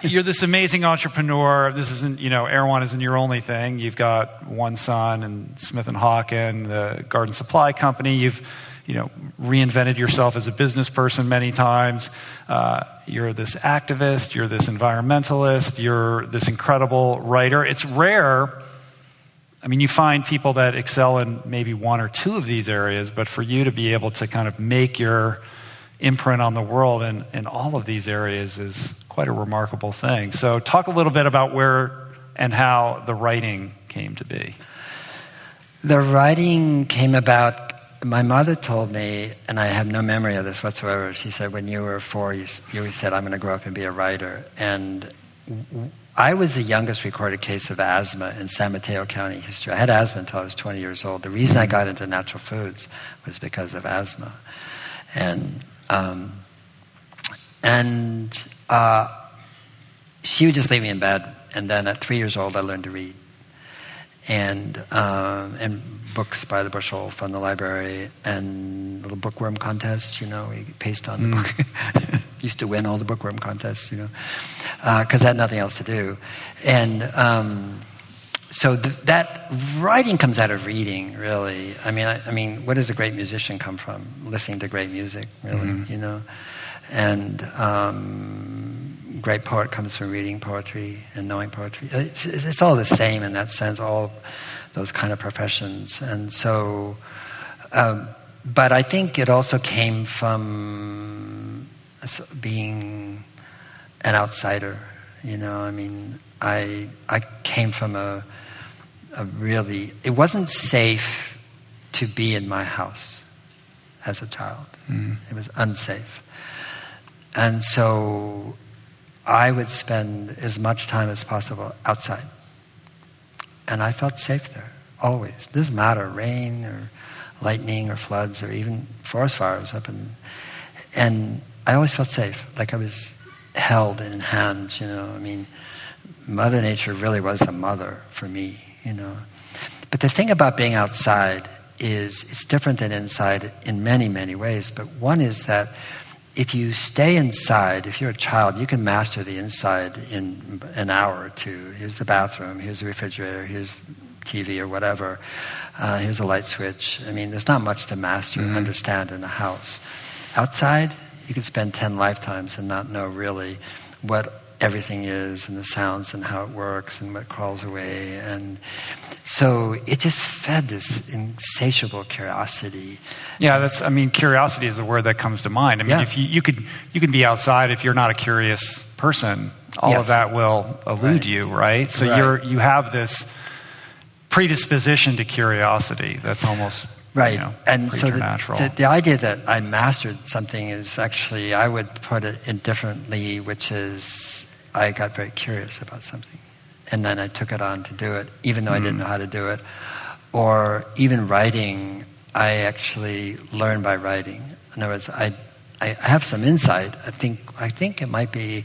you're this amazing entrepreneur. This isn't, Erewhon isn't your only thing. You've got one son and Smith & Hawken, the garden supply company. You've reinvented yourself as a business person many times. You're this activist. You're this environmentalist. You're this incredible writer. It's rare. I mean, you find people that excel in maybe one or two of these areas, but for you to be able to kind of make your imprint on the world in all of these areas is quite a remarkable thing. So talk a little bit about where and how the writing came to be. The writing came about, my mother told me, and I have no memory of this whatsoever, she said, when you were 4, you said, I'm going to grow up and be a writer. And I was the youngest recorded case of asthma in San Mateo County history. I had asthma until I was 20 years old. The reason I got into natural foods was because of asthma. And she would just leave me in bed. And then at 3 years old, I learned to read. And books by the bushel from the library, and little bookworm contests, we paste on the book. Used to win all the bookworm contests, because I had nothing else to do. And so that writing comes out of reading, really. I mean, where does a great musician come from? Listening to great music, really, And great poet comes from reading poetry and knowing poetry. It's all the same in that sense, all those kind of professions. And so, but I think it also came from being an outsider, I mean, I came from a really, it wasn't safe to be in my house as a child. It was unsafe. And so I would spend as much time as possible outside. And I felt safe there, always. It doesn't matter, rain or lightning or floods or even forest fires and I always felt safe, like I was held in hands, I mean, Mother Nature really was a mother for me, But the thing about being outside is it's different than inside in many, many ways. But one is that if you stay inside, if you're a child, you can master the inside in an hour or two. Here's the bathroom, here's the refrigerator, here's TV or whatever, here's a light switch. I mean, there's not much to master and understand in a house. Outside, you could spend 10 lifetimes and not know really what everything is and the sounds and how it works and what crawls away. And so it just fed this insatiable curiosity. Yeah, curiosity is the word that comes to mind. I mean, if you can be outside if you're not a curious person, all of that will elude you, right? So you have this predisposition to curiosity that's almost and so the idea that I mastered something is actually, I would put it indifferently, which is I got very curious about something. And then I took it on to do it, even though I didn't know how to do it. Or even writing, I actually learned by writing. In other words, I have some insight. I think it might be,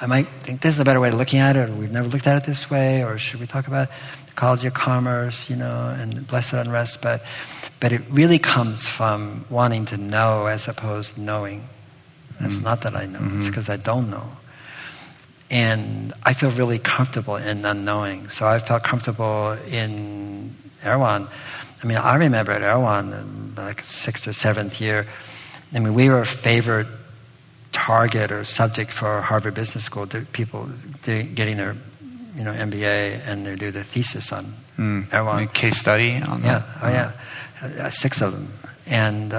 I might think this is a better way of looking at it, or we've never looked at it this way, or should we talk about ecology of commerce, and blessed unrest, but it really comes from wanting to know as opposed to knowing. It's not that I know, it's because I don't know. And I feel really comfortable in unknowing. So I felt comfortable in Erewhon. I mean, I remember at Erewhon, like 6th or 7th year, I mean, we were a favorite target or subject for Harvard Business School, people getting their MBA, and they do their thesis on Erewhon. Case study on that? 6 of them. And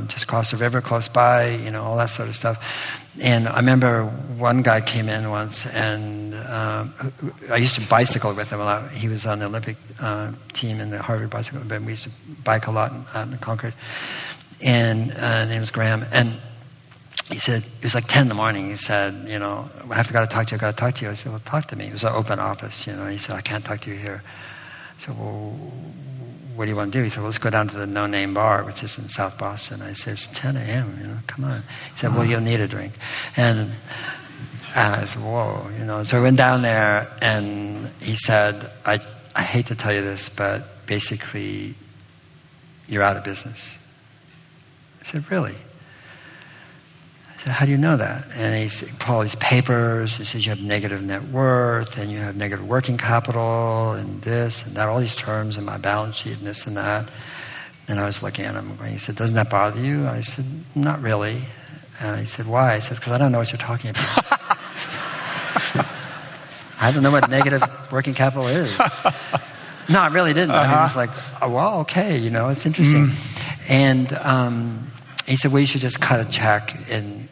just across the river, close by, all that sort of stuff. And I remember one guy came in once, and I used to bicycle with him a lot. He was on the Olympic team in the Harvard bicycle, but we used to bike a lot out in Concord. And his name was Graham. And he said, it was like 10 in the morning. He said, I have to got to talk to you. I said, well, talk to me. It was an open office, He said, I can't talk to you here. I said, well, what do you want to do? He said, well, let's go down to the No Name Bar, which is in South Boston. I said, it's 10 a.m., come on. He said, well, you'll need a drink. And I said, whoa, So we went down there, and he said, I hate to tell you this, but basically, you're out of business. I said, really? I said, how do you know that? And he said, Paul, these papers, he says you have negative net worth, and you have negative working capital, and this and that, all these terms in my balance sheet, and this and that. And I was looking at him, and he said, doesn't that bother you? I said, not really. And he said, why? I said, because I don't know what you're talking about. I don't know what negative working capital is. No, I really didn't. I mean, it was like, oh, well, okay, it's interesting. And he said, well, you should just cut a check and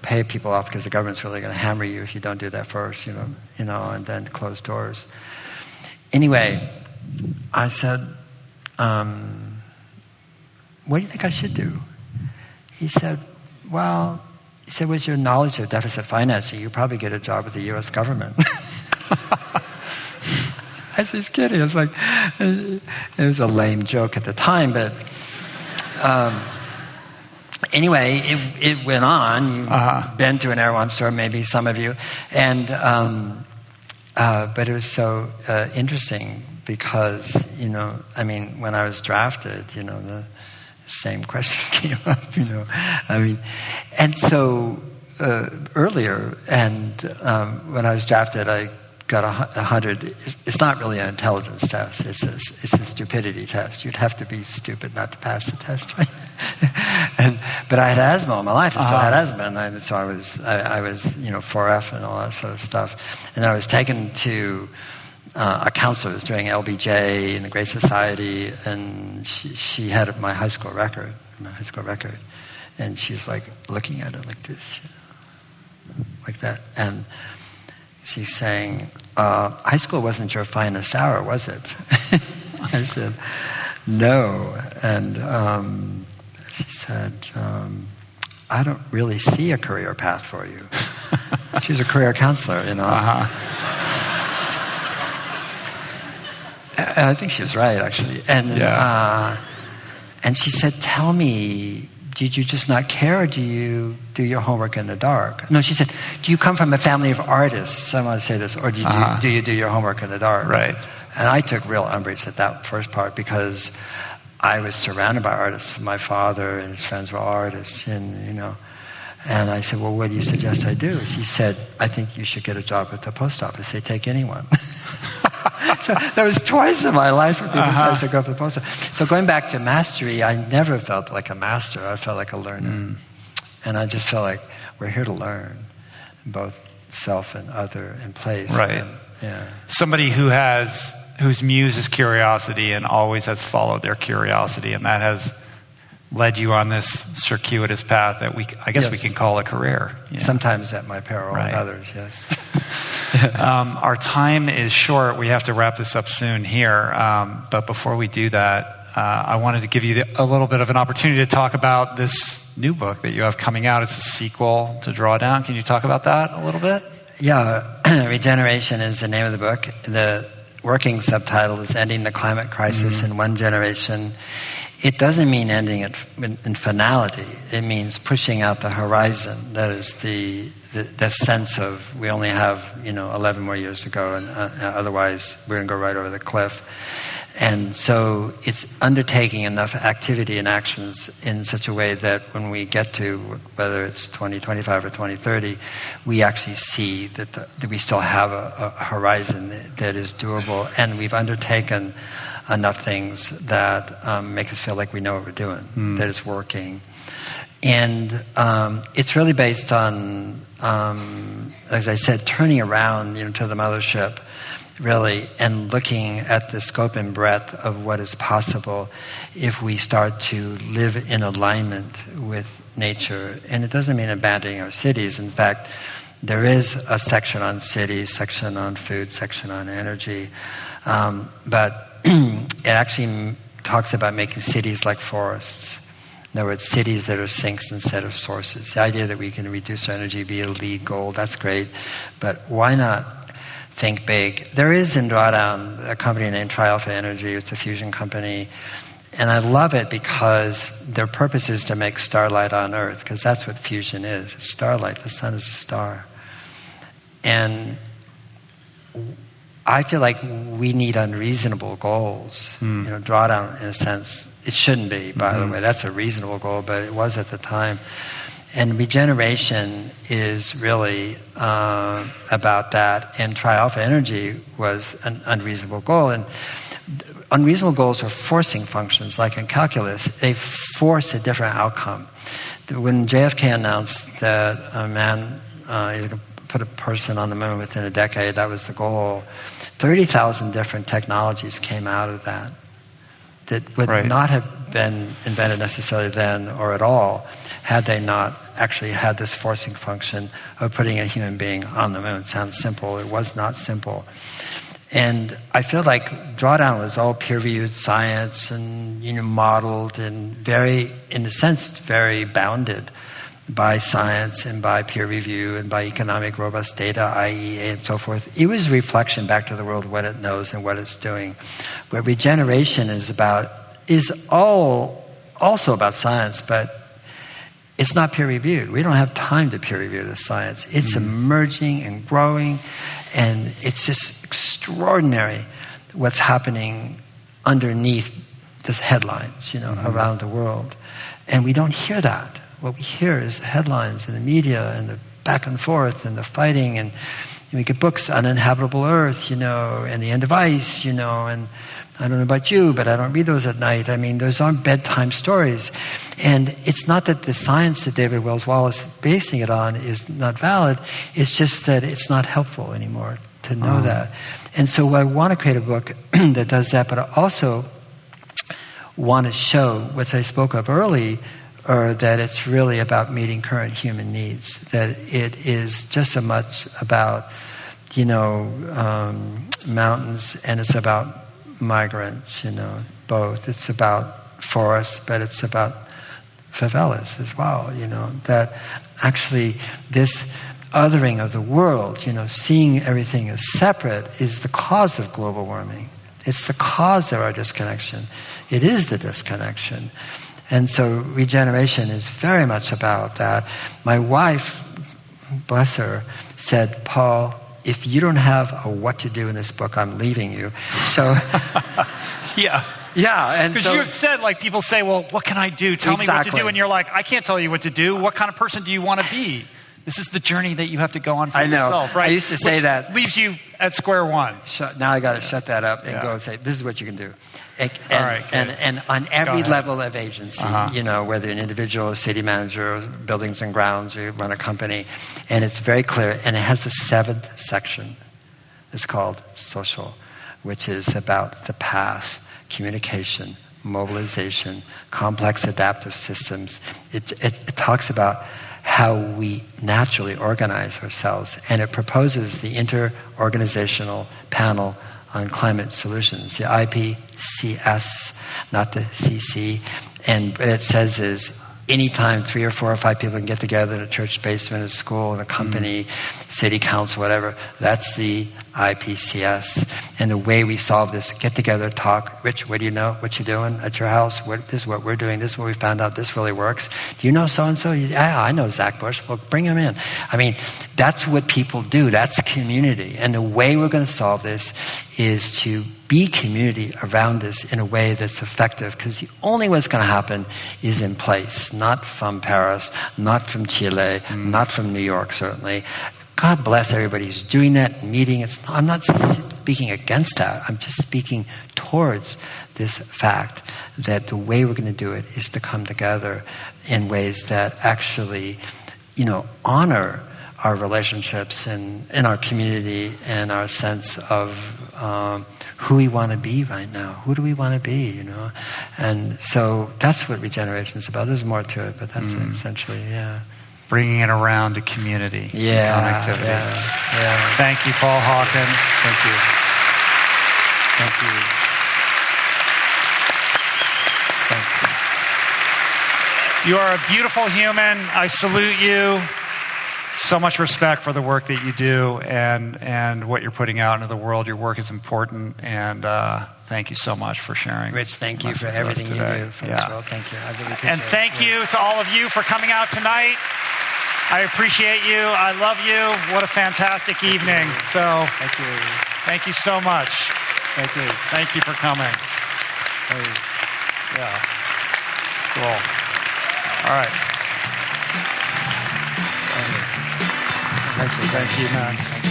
pay people off because the government's really going to hammer you if you don't do that first, and then close doors. Anyway, I said, what do you think I should do? He said, with your knowledge of deficit financing, you probably get a job with the U.S. government. I was just kidding. It was like, it was a lame joke at the time, but anyway, it went on. You've been to an Erewhon store, maybe some of you, and but it was so interesting because when I was drafted, the same question came up, and so earlier, and when I was drafted, I got 100. It's not really an intelligence test. It's a stupidity test. You'd have to be stupid not to pass the test, right? But I had asthma all my life. I still had asthma, and so I was 4F and all that sort of stuff. And I was taken to a counselor who was doing LBJ in the Great Society, and she had my high school record, and she's like looking at it like this, like that, and she's saying, high school wasn't your finest hour, was it? I said, no. And she said, I don't really see a career path for you. She was a career counselor, And I think she was right, actually. And and she said, tell me, did you just not care, or do you do your homework in the dark? No, she said, do you come from a family of artists? I want to say this. Or do you do your homework in the dark? Right. And I took real umbrage at that first part because I was surrounded by artists. My father and his friends were artists, and And I said, well, what do you suggest I do? She said, I think you should get a job at the post office. They take anyone. So that was twice in my life where people said I should go for the post office. So going back to mastery, I never felt like a master. I felt like a learner. And I just felt like we're here to learn, both self and other and place. Right. And, somebody whose muse is curiosity and always has followed their curiosity, and that has led you on this circuitous path that I guess we can call a career. Yeah. Sometimes at my peril, and others, yes. Our time is short. We have to wrap this up soon here. But before we do that, I wanted to give you a little bit of an opportunity to talk about this new book that you have coming out. It's a sequel to Drawdown. Can you talk about that a little bit? Yeah. Regeneration is the name of the book. The working subtitle is Ending the Climate Crisis in One Generation. It doesn't mean ending it in finality. It means pushing out the horizon. That is the sense of we only have 11 more years to go, and otherwise we're going to go right over the cliff. And so it's undertaking enough activity and actions in such a way that when we get to whether it's 2025 or 2030, we actually see that we still have a horizon that is doable, and we've undertaken enough things that make us feel like we know what we're doing, that it's working. And it's really based on, as I said, turning around to the mothership, really, and looking at the scope and breadth of what is possible if we start to live in alignment with nature. And it doesn't mean abandoning our cities. In fact, there is a section on cities, section on food, section on energy. But it actually talks about making cities like forests. In other words, cities that are sinks instead of sources. The idea that we can reduce our energy via lead goal, that's great. But why not think big. There is in Drawdown a company named Trialpha Energy. It's a fusion company. And I love it because their purpose is to make starlight on Earth, because that's what fusion is. It's starlight. The sun is a star. And I feel like we need unreasonable goals. Drawdown, in a sense, it shouldn't be, by the way. That's a reasonable goal, but it was at the time. And regeneration is really about that. And Trialpha Energy was an unreasonable goal. And unreasonable goals are forcing functions, like in calculus. They force a different outcome. When JFK announced that a man, you could put a person on the moon within a decade, that was the goal, 30,000 different technologies came out of that would not have been invented necessarily then or at all had they not actually had this forcing function of putting a human being on the moon. It sounds simple. It was not simple. And I feel like Drawdown was all peer-reviewed science and modeled and very, in a sense, very bounded by science and by peer review and by economic robust data, IEA and so forth. It was a reflection back to the world, what it knows and what it's doing. What regeneration is also about science, but it's not peer reviewed. We don't have time to peer review the science. It's emerging and growing, and it's just extraordinary what's happening underneath the headlines, around the world. And we don't hear that. What we hear is the headlines and the media and the back and forth and the fighting, and we get books, Uninhabitable Earth, and the End of Ice, and I don't know about you, but I don't read those at night. I mean, those aren't bedtime stories. And it's not that the science that David Wells Wallace is basing it on is not valid. It's just that it's not helpful anymore to know that. And so I want to create a book that does that, but I also want to show, which I spoke of early, or that it's really about meeting current human needs, that it is just as much about, mountains, and it's about migrants, both. It's about forests, but it's about favelas as well, that actually this othering of the world, seeing everything as separate is the cause of global warming. It's the cause of our disconnection. It is the disconnection. And so regeneration is very much about that. My wife, bless her, said, Paul, if you don't have a what to do in this book, I'm leaving you. So, yeah. And because you have said, people say, well, what can I do? Tell me what to do. And you're like, I can't tell you what to do. What kind of person do you want to be? This is the journey that you have to go on for yourself, right? I used to say that. Leaves you at square one. Now I got to shut that up and go and say, this is what you can do. And on every level of agency, whether an individual, a city manager, or buildings and grounds, or you run a company, and it's very clear. And it has the 7th section. It's called social, which is about the path, communication, mobilization, complex adaptive systems. It talks about how we naturally organize ourselves, and it proposes the Inter-Organizational Panel on Climate Solutions, the IPCS, not the CC. And what it says is, anytime 3 or 4 or 5 people can get together in a church basement, a school, in a company, city council, whatever, that's the IPCS. And the way we solve this, get together, talk. Rich, what do you know? What you doing at your house? This is what we're doing. This is what we found out. This really works. Do you know so-and-so? Yeah, I know Zach Bush. Well, bring him in. I mean, that's what people do. That's community. And the way we're going to solve this is to be community around this in a way that's effective, because the only way it's going to happen is in place, not from Paris, not from Chile, not from New York, certainly. God bless everybody who's doing that, meeting. I'm not speaking against that. I'm just speaking towards this fact that the way we're going to do it is to come together in ways that actually, honor our relationships and in our community and our sense of who we want to be right now. Who do we want to be, And so that's what regeneration is about. There's more to it, but that's essentially, Bringing it around to community, connectivity. Yeah. Thank you, Paul Hawken. Thank you. Thanks. You are a beautiful human. I salute you. so much respect for the work that you do and what you're putting out into the world. Your work is important, and thank you so much for sharing. Rich, thank you for everything you do for this world. Thank you. I really appreciate and thank you to all of you for coming out tonight. I appreciate you. I love you. What a fantastic evening. So Thank you. thank you so much. Thank you. Thank you for coming. Hey. Yeah. Cool. All right. Thank you. Thank you, man.